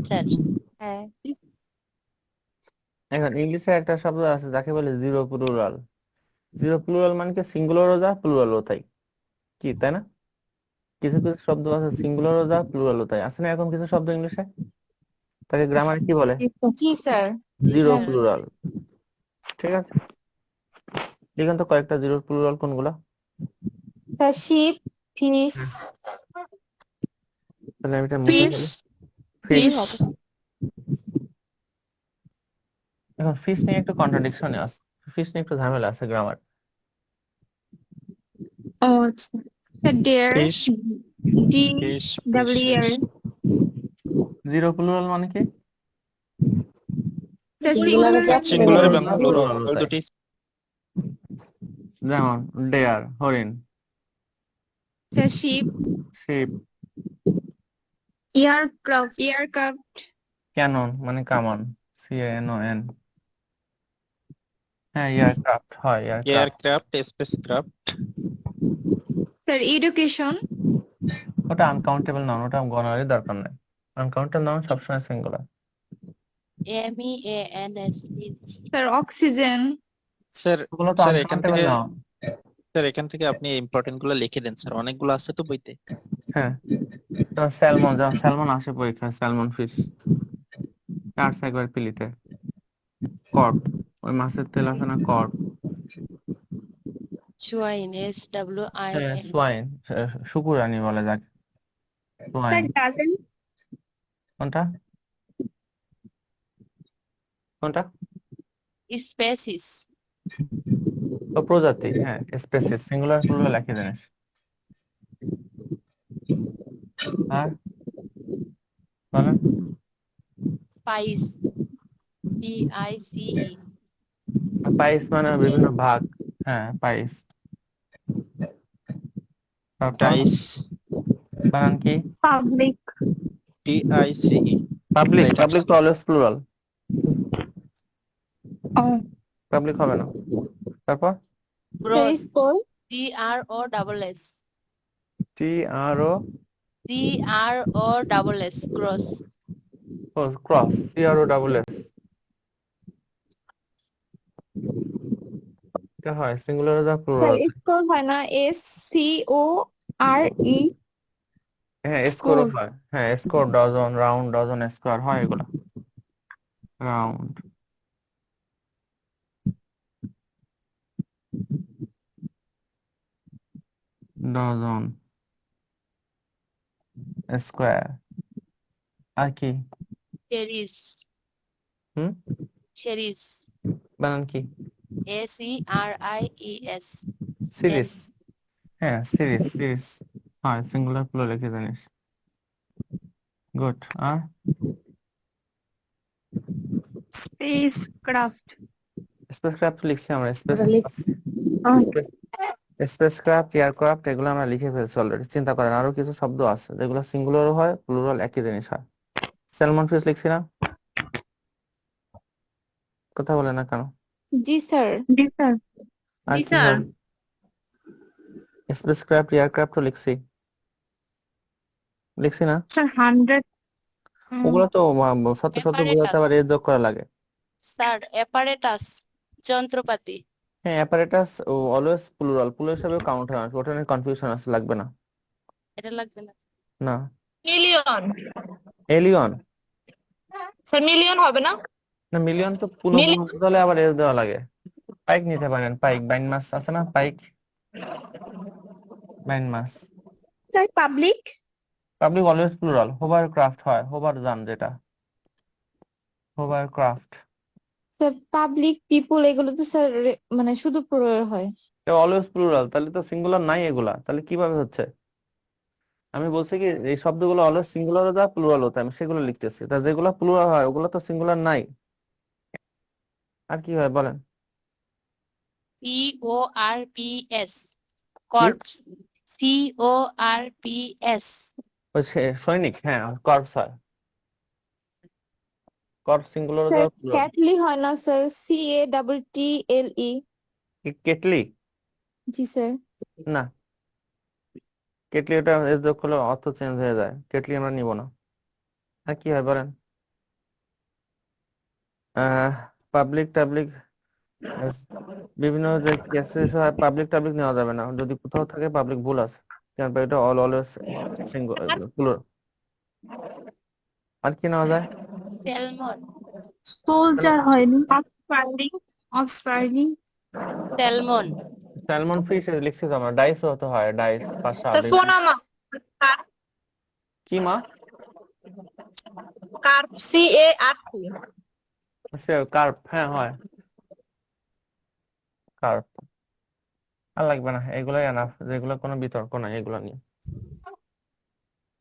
[SPEAKER 5] Sir,
[SPEAKER 8] হ্যাঁ
[SPEAKER 3] এখন ইংলিশে একটা শব্দ আছে যাকে বলে জিরো প্লুরাল। জিরো প্লুরাল মানে কি সিঙ্গুলারও যা প্লুরালও তাই, কি তাই না? কিছু কিছু শব্দ আছে সিঙ্গুলারও যা প্লুরালও তাই, আছে না এখন কিছু শব্দ ইংলিশে, তাকে গ্রামারে কি বলে?
[SPEAKER 8] জি স্যার
[SPEAKER 3] জিরো
[SPEAKER 5] sir.
[SPEAKER 3] প্লুরাল। ঠিক আছে, লিখুন তো কয়েকটা জিরো প্লুরাল কোনগুলা।
[SPEAKER 8] স্যার শিপ ফিশ
[SPEAKER 3] তাহলে আমি এটা মুছে
[SPEAKER 2] Fish,
[SPEAKER 3] ফেলি। ফিশ।
[SPEAKER 2] fish.
[SPEAKER 3] এখন ফিশ নিয়ে একটু কন্ট্রাডিকশনে আছে, ফিশ নিয়ে একটু ঝামেলা আছে grammar.
[SPEAKER 2] Oh, sir, deer,
[SPEAKER 4] Fish,
[SPEAKER 2] D,
[SPEAKER 4] fish,
[SPEAKER 2] W,
[SPEAKER 4] fish,
[SPEAKER 2] R.
[SPEAKER 4] fish.
[SPEAKER 3] Zero plural মানে কি?
[SPEAKER 2] Sir,
[SPEAKER 5] Singular
[SPEAKER 2] singular,
[SPEAKER 5] যা
[SPEAKER 4] সিঙ্গুলার
[SPEAKER 5] plural
[SPEAKER 4] এবং
[SPEAKER 3] যা
[SPEAKER 4] প্লুরাল
[SPEAKER 3] প্লুরালও
[SPEAKER 4] ওই
[SPEAKER 3] তাই,
[SPEAKER 4] দুটি।
[SPEAKER 3] যেমন ডেয়ার হরিণ,
[SPEAKER 2] sir, sheep,
[SPEAKER 3] ship,
[SPEAKER 2] aircraft,
[SPEAKER 3] cannon মানে কামান, CANON। হ্যাঁ এয়ারক্রাফট হয়, aircraft.
[SPEAKER 4] Aircraft, spacecraft.
[SPEAKER 2] sir, education,
[SPEAKER 3] ওটা আনকাউন্টেবল নাউন, ওটা গণারই দরকার নাই। আনকাউন্টেবল নাউন সবসময় singular.
[SPEAKER 5] MEANS is
[SPEAKER 2] sir, oxygen,
[SPEAKER 4] sir,
[SPEAKER 3] ওগুলো তো
[SPEAKER 4] স্যার এখান
[SPEAKER 3] আনকাউন্টেবল
[SPEAKER 4] থেকে,
[SPEAKER 3] নাউন।
[SPEAKER 4] স্যার এখান থেকে আপনি ইম্পর্টেন্ট গুলো লিখে দেন স্যার, অনেকগুলো আছে তো বইতে।
[SPEAKER 3] হ্যাঁ, যেমন স্যালমন, যেমন স্যালমন আসে পরীক্ষায়, স্যালমন ফিশ আসছে একবার পিলিতে। কর্প, ওই মাছের তেল আছে না, কর্প।
[SPEAKER 5] swine,
[SPEAKER 3] হ্যাঁ,
[SPEAKER 5] SWIN,
[SPEAKER 3] সোয়াইন, শুকুরানি বলে যাকে,
[SPEAKER 6] Sir,
[SPEAKER 3] সোয়াইন।
[SPEAKER 6] dozen.
[SPEAKER 3] কোনটা কোনটা?
[SPEAKER 5] species,
[SPEAKER 3] ও প্রজাতি, হ্যাঁ স্পেসিস, সিঙ্গুলার প্লুরাল একই জিনিস। আর বলেন।
[SPEAKER 5] pies, PICE,
[SPEAKER 3] পাইস মানে বিভিন্ন ভাগ, হ্যাঁ পাইস। তারপর
[SPEAKER 4] ডাইস,
[SPEAKER 3] বানান কি?
[SPEAKER 2] public,
[SPEAKER 4] PICE।
[SPEAKER 3] Public,
[SPEAKER 4] Letters.
[SPEAKER 3] Public তো অলওয়েজ প্লুরাল,
[SPEAKER 2] oh,
[SPEAKER 3] পাবলিক হবে না। তারপর
[SPEAKER 5] gross,
[SPEAKER 8] school
[SPEAKER 5] GROSS,
[SPEAKER 3] TRO,
[SPEAKER 5] GROSS, gross,
[SPEAKER 3] cross, CROSS, এটা হয় সিঙ্গুলার যা
[SPEAKER 8] স্যার
[SPEAKER 3] প্লুরাল।
[SPEAKER 8] স্কোর হয় না SCORE
[SPEAKER 3] হ্যাঁ স্কোরও
[SPEAKER 8] স্কোর
[SPEAKER 3] হয়, হ্যাঁ score, dozen, round, dozen, square হয় এগুলো। রাউন্ড, ডজন, স্কোয়ার, আর কি?
[SPEAKER 5] cherries,
[SPEAKER 3] হুম,
[SPEAKER 5] cherries,
[SPEAKER 3] বানান কি?
[SPEAKER 5] ACRIES,
[SPEAKER 3] সিরিজ, হ্যাঁ সিরিজ, সিরিজ হয় সিঙ্গুলার প্লুরাল একই জিনিস। গুড। আর
[SPEAKER 2] spacecraft,
[SPEAKER 3] স্পেসক্রাফট লিখছি আমরা,
[SPEAKER 8] oh,
[SPEAKER 3] স্পেসক্রাফট, এয়ারক্রাফট এগুলো আমরা লিখে ফেলছি অলরেডি। চিন্তা করেন আরো কিছু শব্দ আছে যেগুলো সিঙ্গুলারও হয় প্লুরাল একই জিনিস হয়। স্যালমন ফিশ লিখছি না? কথা বলে না কেন?
[SPEAKER 8] জি স্যার
[SPEAKER 2] জি স্যার,
[SPEAKER 3] আর
[SPEAKER 6] জি
[SPEAKER 3] কি
[SPEAKER 6] স্যার।
[SPEAKER 3] হবে? স্পেসক্রাফট, এয়ারক্রাফটও লিখছি, লিখছি না?
[SPEAKER 2] স্যার 100,
[SPEAKER 3] ওগুলো তো শত শত বোঝাতে
[SPEAKER 5] apparatus,
[SPEAKER 3] আবার এর যোগ করা লাগে।
[SPEAKER 5] স্যার apparatus, যন্ত্রপাতি,
[SPEAKER 3] হ্যাঁ অ্যাপারেটাস অলওয়েজ প্লুরাল, প্লুরাল হিসেবে কাউন্ট হয় না, ওটা নিয়ে কনফিউশন আছে, লাগবে না।
[SPEAKER 5] এটা লাগবে না।
[SPEAKER 3] না।
[SPEAKER 1] মিলিয়ন,
[SPEAKER 3] এলিয়ন,
[SPEAKER 1] স্যার মিলিয়ন হবে না?
[SPEAKER 3] না মিলিয়ন তো পুনঃ পুনঃ বোঝালে আবার এর দেওয়া লাগে। পাইক নিতে পারেন, পাইক, বাইন মাছ আছে না, পাইক, বাইন মাছ।
[SPEAKER 2] Sir public,
[SPEAKER 3] public always plural, hovercraft হয়, হোভার যান যেটা, hovercraft,
[SPEAKER 8] sir public people এগুলো তো স্যার মানে শুধু প্লুরাল হয়
[SPEAKER 3] অলওয়েজ প্লুরাল, তাহলে তো সিঙ্গুলার নাই এগুলা, তাহলে কিভাবে হচ্ছে? আমি বলছি কি এই শব্দগুলো অলওয়েজ সিঙ্গুলার যা প্লুরাল হতে আমি সেগুলো লিখতেছি, তা যেগুলো প্লুরাল হয় ওগুলো তো সিঙ্গুলার নাই। আর কি হয় বলেন?
[SPEAKER 5] CORPS
[SPEAKER 3] কি?
[SPEAKER 5] কর্পস CORPS
[SPEAKER 3] ওই সৈনিক, হ্যাঁ কর্পস হয়। কর্পস সিঙ্গুলার যা
[SPEAKER 8] স্যার
[SPEAKER 3] প্লুরাল।
[SPEAKER 8] ক্যাটলি হয় না স্যার, CATTLE।
[SPEAKER 3] কেটলি?
[SPEAKER 8] জি স্যার।
[SPEAKER 3] না, কেটলি ওটা এস যোগ করলে অর্থ চেঞ্জ হয়ে যায়, কেটলি আমরা নিব না। আর কি হয় বলেন? পাবলিক টাবলিক, বিভিন্ন যে কেসেস হয় পাবলিক টাবলিক নেওয়া যাবে না, যদি কোথাও থাকে পাবলিক ভুল আছে, কারণ এটা অলওয়েজ প্লুরাল। আর কি নেওয়া যায়?
[SPEAKER 5] স্যালমন
[SPEAKER 6] সোলজার হয়নি।
[SPEAKER 1] অফস্প্রাইং
[SPEAKER 6] অফস্প্রাইং।
[SPEAKER 5] স্যালমন
[SPEAKER 3] স্যালমন ফিশ লিখছি তো আমরা, ডাইসও তো হয়, ডাইস পাশা
[SPEAKER 1] স্যার
[SPEAKER 3] বেশি।
[SPEAKER 1] ফোনামা
[SPEAKER 3] কি মা?
[SPEAKER 1] কার্প CARP
[SPEAKER 3] কার্প, হ্যাঁ হয় কার্প। আর লাগবে না, এগুলোই এনাফ, যেগুলো কোনো বিতর্ক নাই এগুলো নিয়ে।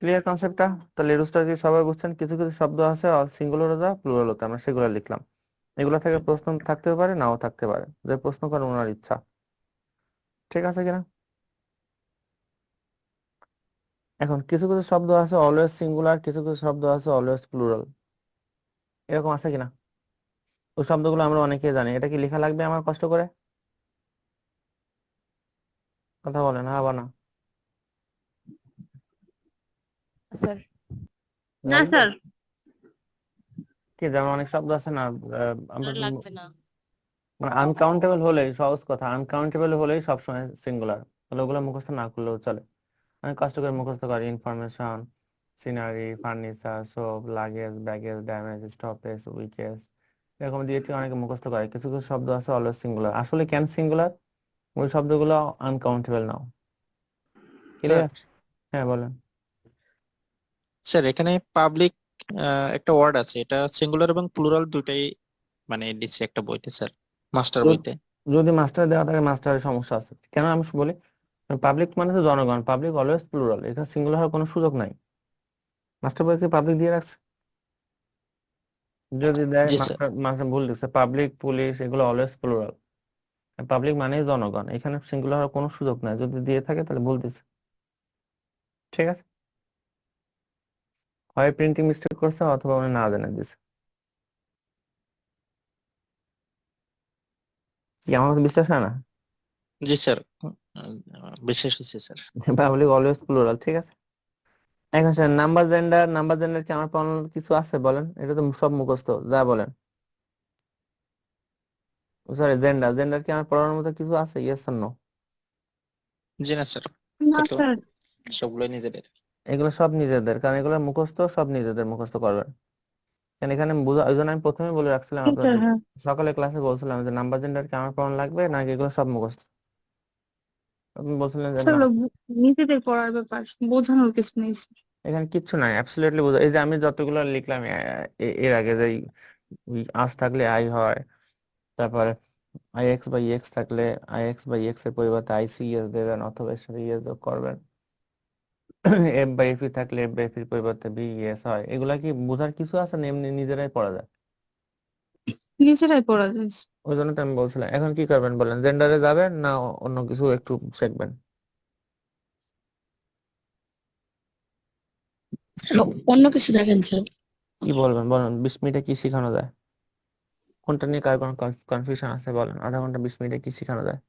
[SPEAKER 3] ক্লিয়ার কনসেপ্টটা? তাহলে রুলসটা কি সবাই বুঝছেন? কিছু কিছু শব্দ আছে সিঙ্গুলার যা প্লুরাল হতে আমরা সেগুলো লিখলাম। এগুলো থেকে প্রশ্ন থাকতে পারে নাও থাকতে পারে, যে প্রশ্ন করেন ওনার ইচ্ছা। ঠিক আছে কিনা? এখন কিছু কিছু শব্দ আছে অলওয়েজ সিঙ্গুলার, কিছু কিছু শব্দ আছে অলওয়েজ প্লুরাল, এরকম আছে কিনা? ওই শব্দগুলো আমরা অনেকেই জানি, এটা কি লেখা লাগবে আমার কষ্ট করে? কথা বলেন হ্যাঁ বা না?
[SPEAKER 5] স্যার
[SPEAKER 1] না
[SPEAKER 3] লাগবে?
[SPEAKER 1] স্যার
[SPEAKER 3] কি যেমন অনেক শব্দ আছে না, আমরা
[SPEAKER 5] লাগবে না।
[SPEAKER 3] মানে আনকাউন্টেবল হলেই, সহজ কথা, আনকাউন্টেবল হলেই সবসময় সিঙ্গুলার, তাহলে ওগুলো মুখস্থ না করলেও চলে। আমি কষ্ট করে মুখস্থ করি, information, scenery, furniture, soap, luggage, baggage, damage, stoppage, উইকেজ, এরকম দিয়ে ঠিক অনেকে মুখস্থ করে। কিছু কিছু শব্দ আছে অলওয়েজ সিঙ্গুলার, আসলে কেন সিঙ্গুলার? ওই শব্দগুলো আনকাউন্টেবল নাও।
[SPEAKER 4] Sir
[SPEAKER 3] clear? হ্যাঁ বলেন।
[SPEAKER 4] স্যার এখানে পাবলিক একটা ওয়ার্ড আছে, এটা সিঙ্গুলার এবং প্লুরাল দুটাই মানে দিচ্ছে একটা বইতে স্যার, মাস্টার
[SPEAKER 3] যদি
[SPEAKER 4] বইতে।
[SPEAKER 3] যদি মাস্টার দেওয়া থাকে মাস্টারের সমস্যা আছে, কেন আমি বলি পাবলিক মানে তো জনগণ, পাবলিক অলওয়েজ প্লুরাল, এখানে সিঙ্গুলার হওয়ার কোনো সুযোগ নাই। মাস্টার বইতে পাবলিক দিয়ে রাখছে, যদি দেয়
[SPEAKER 4] জি স্যার।
[SPEAKER 3] মাস্টার মাস্টার ভুল দিচ্ছে, পাবলিক, পুলিশ এগুলো অলওয়েজ প্লুরাল, পাবলিক মানেই জনগণ, এখানে সিঙ্গুলার হওয়ার কোনো সুযোগ নাই, যদি দিয়ে থাকে তাহলে ভুল দিচ্ছে। ঠিক আছে, হয় প্রিন্টিং মিস্টেক করছে অথবা উনি না জেনে দিছে। কি আমার মতো বিশ্বাস হয় না?
[SPEAKER 4] জি স্যার, বিশেষ হচ্ছে স্যার।
[SPEAKER 3] পাবলিক অলওয়েজ প্লুরাল, ঠিক আছে। এখন sir number gender, number gender কি আমার পড়ানোর কিছু আছে বলেন? এটা তো সব মুখস্থ, যা বলেন। সরি, জেন্ডার, জেন্ডার কি আমার পড়ানোর মতো কিছু আছে? ইয়েস আর নো?
[SPEAKER 4] জি না স্যার,
[SPEAKER 6] না
[SPEAKER 4] হয়তো
[SPEAKER 6] স্যার।
[SPEAKER 4] সবগুলোই নিজেদের।
[SPEAKER 3] এগুলো সব নিজেদের, কারণ এগুলো মুখস্থ, সব নিজেদের মুখস্থ করবেন। কারণ এখানে বুঝা, ওই জন্য আমি প্রথমে বলে রাখছিলাম
[SPEAKER 6] জি স্যার,
[SPEAKER 3] আপনাদের,
[SPEAKER 6] হ্যাঁ।
[SPEAKER 3] সকালে ক্লাসে বলছিলাম যে নাম্বার জেন্ডার কি আমার পড়ানো লাগবে নাকি এগুলো সব মুখস্থ? আপনি বলছিলেন যে
[SPEAKER 6] স্যার
[SPEAKER 3] না,
[SPEAKER 6] ওগুলো নিজেদের পড়ার ব্যাপার, বোঝানোর কিছু নেই স্যার।
[SPEAKER 3] এখানে কিচ্ছু নাই, অ্যাবসলিউটলি বোঝা। এই যে আমি যতগুলো লিখলাম এর আগে, যে আস থাকলে আই হয়, তারপরে আই এক্স বাই এক্স থাকলে আই এক্স বাই এক্স এর পরিবর্তে আই সি এস দেবেন, অথবা এর সাথে ইএস যোগ করবেন। এফ বাই এফ থাকলে এফ বাই এফ এর পরিবর্তে বি এস হয়, এগুলা কি বোঝার কিছু আছে না এমনি নিজেরাই পড়া যায়?
[SPEAKER 6] নিজেরাই পড়া যায়।
[SPEAKER 3] ওই জন্য তো আমি বলছিলাম, এখন কি করবেন বলেন, জেন্ডারে যাবেন না অন্য কিছু একটু শিখবেন?
[SPEAKER 5] স্যার অন্য কিছু দেখেন স্যার।
[SPEAKER 3] কি বলবেন বলেন, 20 মিনিটে কি শেখানো যায়? কোনটা নিয়ে কার কোনো কনফিউশন আছে বলেন, আধা ঘন্টা 20 মিনিটে কি শেখানো যায়?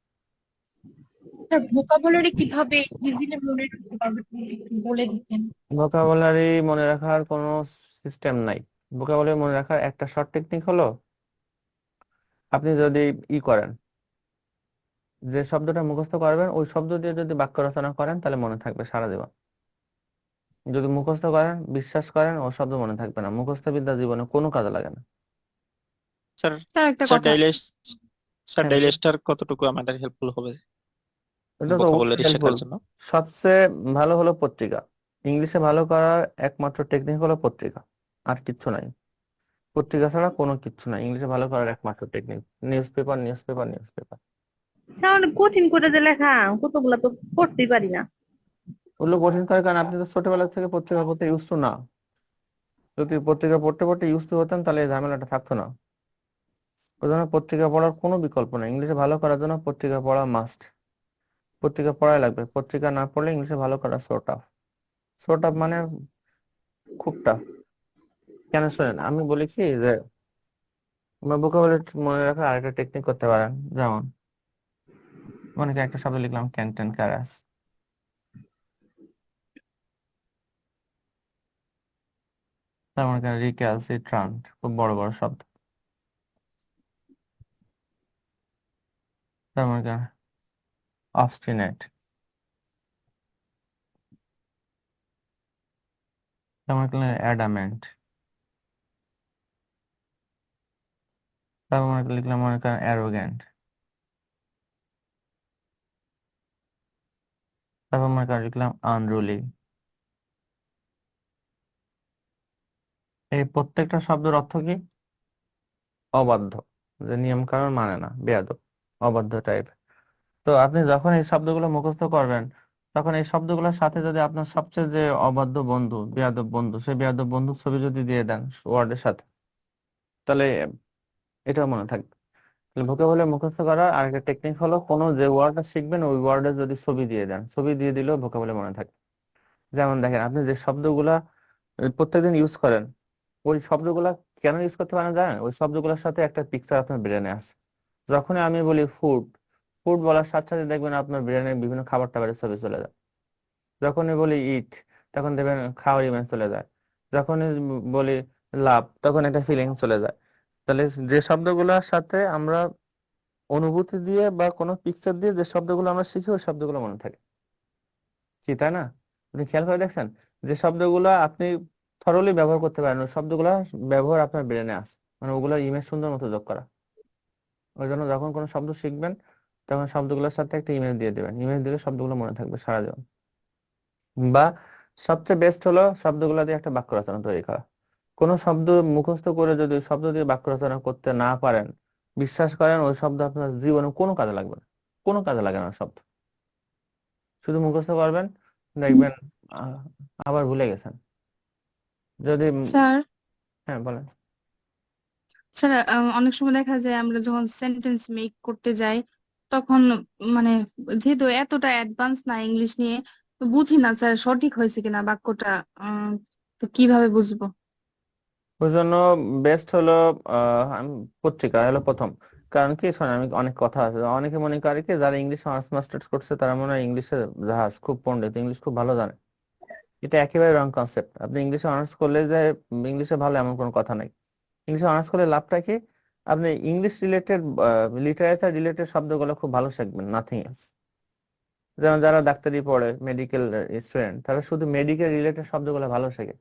[SPEAKER 7] স্যার ভোকাবুলারি কিভাবে ইজিলি মনে রাখতে পারবো একটু বলে দিতেন।
[SPEAKER 3] ভোকাবুলারি মনে রাখার কোনো সিস্টেম নাই। ভোকাবুলারি মনে রাখার একটা শর্ট টেকনিক হলো, আপনি যদি করেন, যে শব্দটা মুখস্থ করবেন ওই শব্দ দিয়ে যদি বাক্য রচনা করেন তাহলে মনে থাকবে সারা জীবন। যদি মুখস্থ করেন, বিশ্বাস করেন, ও শব্দ মনে থাকবে না, মুখস্থ বিদ্যা জীবনে কোনো কাজে লাগে না।
[SPEAKER 4] স্যার
[SPEAKER 6] স্যার একটা
[SPEAKER 4] স্যার
[SPEAKER 6] কথা।
[SPEAKER 4] ডেইলি স্যার
[SPEAKER 3] হ্যাঁ
[SPEAKER 4] ডেইলি
[SPEAKER 3] বলুন।
[SPEAKER 4] স্টার কতটুকু আমাদের হেল্পফুল হবে
[SPEAKER 3] এটা তো অবশ্যই
[SPEAKER 4] ভোকাবুলারি
[SPEAKER 3] হেল্পফুল।
[SPEAKER 4] শেখার জন্য?
[SPEAKER 3] সবচেয়ে ভালো হলো পত্রিকা, ইংলিশে ভালো করার একমাত্র টেকনিক হলো পত্রিকা, আর কিচ্ছু নাই। পত্রিকা ছাড়া কোনো কিচ্ছু নাই ইংলিশে ভালো করার একমাত্র technique, news paper, news paper, news paper.
[SPEAKER 7] Sir অনেক কঠিন করে যে লেখা, কতগুলা তো পড়তেই পারি না।
[SPEAKER 3] ওগুলো কঠিন করে কারণ আপনি তো ছোটবেলা থেকে পত্রিকা পড়তে ইউজ টু না। যদি পত্রিকা পড়তে পড়তে ইউজ টু হতেন তাহলে এই ঝামেলাটা থাকতো না। ওই জন্য পত্রিকা পড়ার কোনো বিকল্প নেই। ইংলিশে ভালো করার জন্য পত্রিকা পড়া মাস্ট। পত্রিকা পড়াই লাগবে। পত্রিকা না পড়লে ইংলিশে ভালো করা সো টাফ। সো টাফ মানে খুব টাফ। কেন শোনেন, আমি বলি কি যে আমার ভোকাবুলারি মনে রাখার আরেকটা টেকনিক করতে পারেন। যেমন মনে করেন একটা শব্দ লিখলাম ক্যান্টেন ক্যারাস, তার মনে করেন রিক্যালসিট্রান্ট, খুব বড় বড় শব্দ। তার মনে করেন অবস্টিনেট, তার মনে করেন অ্যাডামেন্ট, তারপর মনে করেন লিখলাম মনে করেন অ্যারোগ্যান্ট, তারপর মনে করেন লিখলাম আনরুলি। এই প্রত্যেকটা শব্দের অর্থ কি? অবাধ্য, যে নিয়ম কানুন মানে না, বেয়াদব, অবাধ্য টাইপ। তো আপনি যখন এই শব্দগুলো মুখস্থ করবেন তখন এই শব্দগুলোর সাথে যদি আপনার সবচেয়ে যে অবাধ্য বন্ধু, বেয়াদব বন্ধু, সেই বেয়াদব বন্ধুর ছবি যদি দিয়ে দেন ওয়ার্ডের সাথে, তাহলে এটাও মনে থাকবে। ভোকাবুলারি মুখস্থ করার আরেকটা টেকনিক হলো কোনো যে ওয়ার্ডটা শিখবেন ওই ওয়ার্ডের যদি ছবি দিয়ে দেন, ছবি দিয়ে দিলেও ভোকাবুলারি মনে থাকে। যেমন দেখেন, আপনি যে শব্দগুলা প্রত্যেকদিন ইউজ করেন ওই শব্দগুলা কেন ইউজ করতে পারেন জানেন? ওই শব্দগুলোর সাথে একটা পিকচার আপনার ব্রেনে আছে। যখনই আমি বলি ফুড, ফুড বলার সাথে সাথে দেখবেন আপনার ব্রেনে বিভিন্ন খাবার টাবারের ছবি চলে যায়। যখনই বলি ইট, তখন দেখবেন খাওয়ার ইমেজ চলে যায়। যখনই বলি লাভ, তখন একটা ফিলিং চলে যায়। তাহলে যে শব্দগুলোর সাথে আমরা অনুভূতি দিয়ে বা কোনো পিকচার দিয়ে যে শব্দগুলো আমরা শিখি ওই শব্দগুলো মনে থাকে, কি তাই না? আপনি খেয়াল করে দেখছেন যে শব্দগুলো আপনি থরলি ব্যবহার করতে পারেন ওই শব্দগুলো ব্যবহার আপনার ব্রেনে আছে, মানে ওগুলোর ইমেজ সুন্দর মতো যোগ করা। ওই জন্য যখন কোনো শব্দ শিখবেন তখন শব্দগুলোর সাথে একটা ইমেজ দিয়ে দেবেন, ইমেজ দিলে শব্দগুলো মনে থাকবে সারা জীবন। বা সবচেয়ে বেস্ট হলো শব্দগুলো দিয়ে একটা বাক্য রচনা তৈরি করা। কোনো শব্দ মুখস্থ করে যদি ওই শব্দ দিয়ে বাক্য রচনা করতে না পারেন, বিশ্বাস করেন ওই শব্দ আপনার জীবনে কোনো কাজে লাগবে না, কোনো কাজে লাগে না ওই শব্দ। শুধু মুখস্থ করবেন, দেখবেন আহ, আবার ভুলে গেছেন। যদি
[SPEAKER 2] স্যার
[SPEAKER 3] হ্যাঁ বলেন।
[SPEAKER 2] স্যার অনেক সময় দেখা যায় আমরা যখন সেন্টেন্স মেক করতে যাই তখন মানে যেহেতু এতটা অ্যাডভান্স না ইংলিশ নিয়ে, তো বুঝি না স্যার সঠিক হয়েছে কিনা বাক্যটা। তো কিভাবে বুঝবো?
[SPEAKER 3] ওই জন্য বেস্ট হলো পত্রিকা হলো প্রথম। কারণ কি শোনেন, আমি অনেক কথা আছে, অনেকে মনে করে কি যারা ইংলিশ অনার্স মাস্টার্স করছে তারা মনে হয় ইংলিশে জাহাজ, খুব পণ্ডিত, ইংলিশ খুব ভালো জানে। এটা একেবারে রং কনসেপ্ট। আপনি ইংলিশে অনার্স করলে যে ইংলিশে ভালো এমন কোনো কথা নাই। ইংলিশে অনার্স করলে লাভটা কি? আপনি ইংলিশ রিলেটেড, লিটারেচার রিলেটেড শব্দগুলো খুব ভালো শিখবেন, নাথিং এলস। যেমন যারা ডাক্তারি পড়ে, মেডিকেল স্টুডেন্ট, তারা শুধু মেডিকেল রিলেটেড শব্দগুলো ভালো শেখে।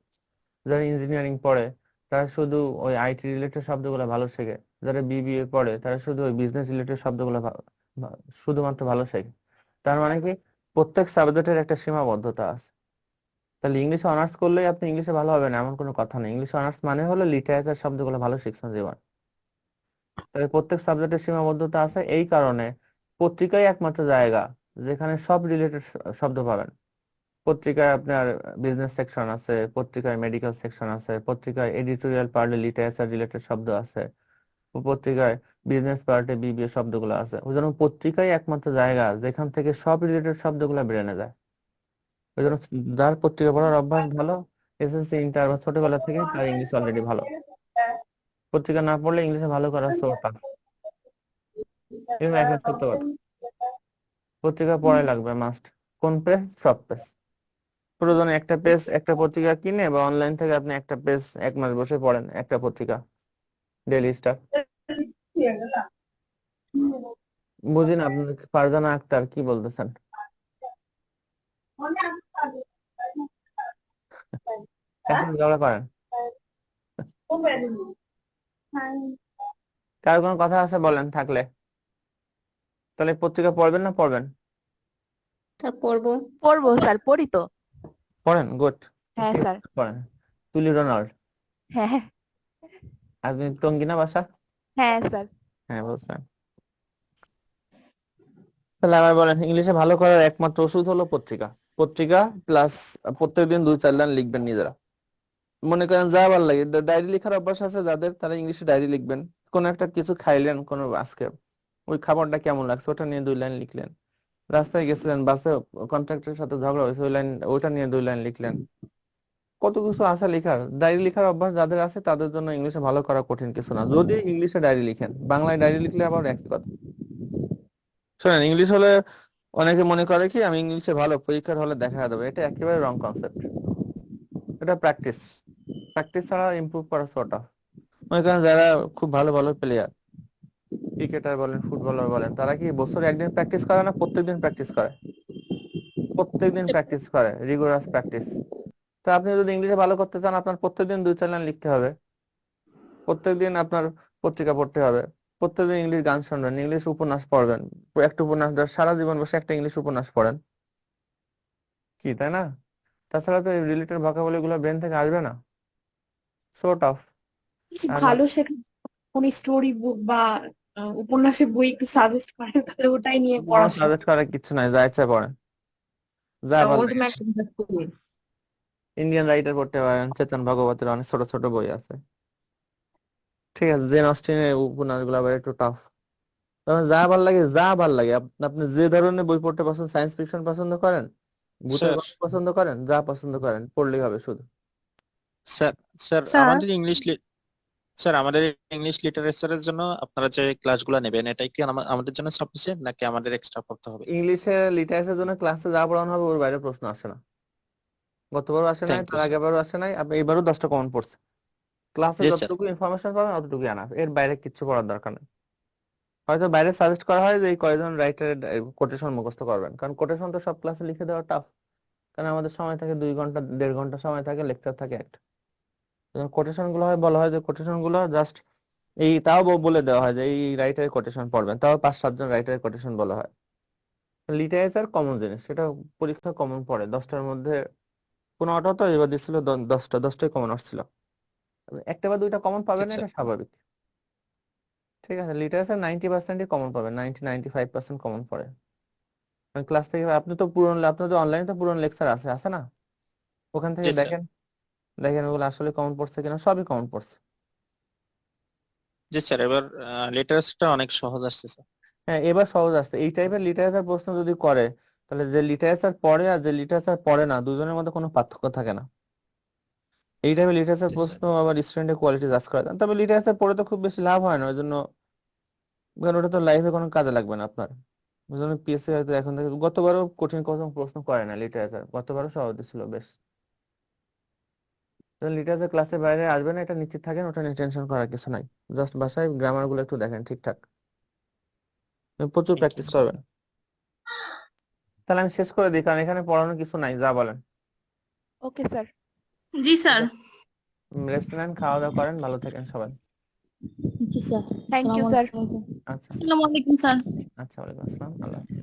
[SPEAKER 3] যারা ইঞ্জিনিয়ারিং পড়ে তারা শুধু ওই আইটি রিলেটেড শব্দগুলো ভালো শেখে। যারা বিবিএ পড়ে তারা শুধু ওই বিজনেস রিলেটেড শব্দগুলো শুধুমাত্র ভালো শেখে। তার মানে কি প্রত্যেক সাবজেক্টের একটা সীমাবদ্ধতা আছে। তাহলে ইংলিশে অনার্স করলেই আপনি ইংলিশে ভালো হবেন এমন কোনো কথা নেই। ইংলিশ অনার্স মানে হলো লিটারেচার শব্দগুলো ভালো শিখছেন জীবন। তবে প্রত্যেক সাবজেক্টের সীমাবদ্ধতা আছে, এই কারণে পত্রিকাই একমাত্র জায়গা যেখানে সব রিলেটেড শব্দ পাবেন। পত্রিকায় আপনার বিজনেস সেকশন আছে, পত্রিকায় মেডিকেল সেকশন আছে, পত্রিকায় এডিটোরিয়াল পার্টে লিটারেচার রিলেটেড শব্দ আছে, পত্রিকায় বিজনেস পার্টে বিবিএ শব্দগুলো আছে। ওই জন্য পত্রিকাই একমাত্র জায়গা যেখান থেকে সব রিলেটেড শব্দগুলো বেড়ে যায়। ওই জন্য যার পত্রিকা পড়ার অভ্যাস ভালো, এসএসসি ইন্টার বা ছোটবেলা থেকে তার ইংলিশ অলরেডি ভালো। পত্রিকা না পড়লে ইংলিশে ভালো করা সো টাফ। কিন্তু একটা সত্য কথা, পত্রিকা পড়াই লাগবে মাস্ট। কোন পেজ? সব পেজ। প্রয়োজনে একটা পেজ, একটা পত্রিকা কিনে বা অনলাইন থেকে আপনি একটা পেজ 1 মাস বসে পড়েন, একটা পত্রিকা, ডেইলি স্টার। বুঝি না আপনি, ফারজানা আক্তার কি বলতেছেন? কার সাথে ঝগড়া করেন? কার কোনো কথা আছে বলেন থাকলে। তাহলে পত্রিকা পড়বেন না পড়বেন?
[SPEAKER 5] তা পড়বো।
[SPEAKER 8] পড়বো স্যার, পড়ি তো।
[SPEAKER 3] পড়েন, গুড।
[SPEAKER 8] হ্যাঁ স্যার।
[SPEAKER 3] পড়েন। তুলি রোনাল্ড।
[SPEAKER 8] হ্যাঁ হ্যাঁ।
[SPEAKER 3] আপনি টঙ্গী না বাসা?
[SPEAKER 8] হ্যাঁ স্যার।
[SPEAKER 3] হ্যাঁ বুঝলাম। তাহলে আবার বলেন, ইংলিশে ভালো করার একমাত্র ওষুধ হলো পত্রিকা। পত্রিকা প্লাস প্রত্যেকদিন 2-4 লাইন লিখবেন নিজেরা। মনে করেন যা ভালো লাগে, ডায়েরি লেখার অভ্যাস আছে যাদের, তারা ইংলিশে ডায়েরি লিখবেন। কোন একটা কিছু খাইলেন, কোন আজকে ওই খাবারটা কেমন লাগছে ওটা নিয়ে 2 লাইন লিখলেন। রাস্তায় গেছিলেন, বাসে কন্ট্রাক্টরের সাথে ঝগড়া হয়েছে, ওইটা নিয়ে 2 লাইন লিখলেন। কত কিছু আছে লেখার। ডায়েরি লেখার অভ্যাস যাদের আছে তাদের জন্য ইংলিশে ভালো করা কঠিন কিছু না, যদি ইংলিশে ডায়েরি লিখেন। বাংলায় ডায়েরি লিখলে আবার একই কথা। শোনেন, ইংলিশ হলে অনেকে মনে করে কি আমি ইংলিশে ভালো, পরীক্ষার হলে দেখা দেবে, এটা একেবারে রং কনসেপ্ট। এটা প্র্যাকটিস, প্র্যাকটিস ছাড়া ইমপ্রুভ করা সর্ট অফ। মনে করেন যারা খুব ভালো ভালো প্লেয়ার, ক্রিকেটার বলেন, ফুটবলার বলেন, তারা কি বছরে একদিন প্র্যাকটিস করে না, প্রত্যেকদিন প্র্যাকটিস করে, প্রত্যেকদিন প্র্যাকটিস করে, রিগোরাস প্র্যাকটিস। তো আপনি যদি ইংলিশে ভালো করতে চান, আপনার প্রত্যেকদিন 2-4 লাইন লিখতে হবে, প্রত্যেকদিন আপনার পত্রিকা পড়তে হবে, প্রত্যেকদিন ইংলিশ গান শুনবেন, ইংলিশ উপন্যাস পড়বেন। একটা উপন্যাস সারা জীবন বসে একটা ইংলিশ উপন্যাস পড়েন, কি তাই না? তাছাড়া তো এই রিলেটেড ভোকাবুলারি গুলো ব্রেন থেকে আসবে না, সর্ট অফ।
[SPEAKER 7] কিছু ভালো শেখার কোন স্টোরি বুক বা উপন্যাসের বই একটু সাজেস্ট করেন, তাহলে ওটাই নিয়ে পড়াশোনা
[SPEAKER 3] সাজেস্ট করার কিছু নাই, যা ইচ্ছা পড়েন, যা ভালো
[SPEAKER 7] ওটা
[SPEAKER 3] লাগে। ইন্ডিয়ান রাইটার পড়তে পারেন, চেতন ভগবতের অনেক ছোট ছোট বই আছে, ঠিক আছে। জেন অস্টিনের উপন্যাস গুলো আবার একটু টাফ। তখন যা ভাল লাগে, যা ভাল লাগে, আপনি যে ধরনের বই পড়তে পছন্দ, সায়েন্স ফিকশন পছন্দ করেন, ভূতের
[SPEAKER 4] স্যার
[SPEAKER 3] গল্প পছন্দ করেন, যা পছন্দ করেন পড়লেই হবে শুধু।
[SPEAKER 4] স্যার স্যার
[SPEAKER 2] স্যার
[SPEAKER 4] আমাদের ইংলিশ লিটারেচারের জন্য আপনারা যে ক্লাসগুলো নেবেন, এটাই কি আমাদের জন্য সাফিসিয়েন্ট নাকি আমাদের এক্সট্রা পড়তে হবে?
[SPEAKER 3] ইংলিশে লিটারেচারের জন্য ক্লাসে যা পড়ানো হবে ওর বাইরে প্রশ্ন আসে না। গতবারও আসে নাই,
[SPEAKER 4] থ্যাংক ইউ
[SPEAKER 3] তার
[SPEAKER 4] স্যার।
[SPEAKER 3] আগেরবারও আসে নাই, আপনি এবারও 10টা কমন পড়ছে। ক্লাসে
[SPEAKER 4] জি স্যার।
[SPEAKER 3] যতটুকু ইনফরমেশন পাবেন অতটুকু আনা, এর বাইরে কিচ্ছু পড়ার দরকার নেই। হয়তো বাইরে সাজেস্ট করা হয় যে এই কয়েকজন রাইটারের কোটেশন মুখস্থ করবেন, কারণ কোটেশন তো সব ক্লাসে লিখে দেওয়া টাফ, কারণ আমাদের সময় থাকে 2 ঘন্টা, 1.5 ঘন্টা সময় থাকে, লেকচার থাকে একটা। কোটেশন গুলো হয়, বলা হয় যে কোটেশন গুলো জাস্ট এই, তাও বলে দেওয়া হয় যে এই রাইটারের কোটেশন পড়বেন, তাও 5-7 জন রাইটারের কোটেশন বলা হয়। লিটারেচার কমন জিনিস, সেটা পরীক্ষা কমন পড়ে 10টার মধ্যে 15টা, তো এবার দিছিল 10টাই কমন আসছিল। একটা বা 2টা কমন পাবেন না,
[SPEAKER 4] আচ্ছা।
[SPEAKER 3] এটা স্বাভাবিক, ঠিক আছে। লিটারেচার 90%ই কমন পাবেন, 95% কমন পড়ে। ক্লাস থেকে আপনি তো আপনাদের অনলাইনে তো পুরনো লেকচার আছে আছে না, ওখান
[SPEAKER 4] জি
[SPEAKER 3] থেকে
[SPEAKER 4] স্যার।
[SPEAKER 3] দেখেন, দেখেন ওগুলো আসলে কমন পড়ছে কিনা, সবই কমন পড়ছে।
[SPEAKER 4] জি স্যার, এবার লিটারেচারটা অনেক সহজ আসছে স্যার।
[SPEAKER 3] হ্যাঁ, এবার সহজ আসছে। এই টাইপের লিটারেচার প্রশ্ন যদি করে, তাহলে যে লিটারেচার পড়ে আর যে লিটারেচার পড়ে না, দুজনের মধ্যে কোনো পার্থক্য থাকে না। এই টাইপের লিটারেচার
[SPEAKER 4] জি স্যার।
[SPEAKER 3] প্রশ্ন আবার স্টুডেন্টের কোয়ালিটি জাজ করে দেন। তবে লিটারেচার পড়ে তো খুব বেশি লাভ হয় না, ওই জন্য, কারণ ওটা তো লাইফে কোনো কাজে লাগবে না আপনার। ওই জন্য পিএসসি হয়তো এখন থেকে, গতবারও কঠিন কঠিন প্রশ্ন করে না লিটারেচার, গতবারও সহজ ছিল বেশ। লিটারেচার ক্লাসের বাইরে আসবে না, এটা নিশ্চিত থাকেন, ওটা নিয়ে টেনশন করার কিছু নাই। জাস্ট বাসায় গ্রামার গুলো একটু দেখেন ঠিকঠাক, প্রচুর
[SPEAKER 4] থ্যাংক ইউ
[SPEAKER 3] প্র্যাকটিস
[SPEAKER 4] স্যার।
[SPEAKER 3] করবেন। তাহলে আমি শেষ করে দিই, কারণ এখানে পড়ানোর কিছু নাই, যা বলেন।
[SPEAKER 7] Okay sir.
[SPEAKER 2] জি স্যার।
[SPEAKER 3] রেস্ট নেন, খাওয়া দাওয়া করেন, ভালো থাকেন সবাই।
[SPEAKER 5] জি স্যার।
[SPEAKER 7] থ্যাংক ইউ
[SPEAKER 5] আসসালামু
[SPEAKER 7] স্যার।
[SPEAKER 5] আলাইকুম।
[SPEAKER 3] আচ্ছা,
[SPEAKER 2] আসসালামু আলাইকুম স্যার।
[SPEAKER 3] আচ্ছা, ওয়ালাইকুম আসসালাম, আল্লাহ হাফেজ।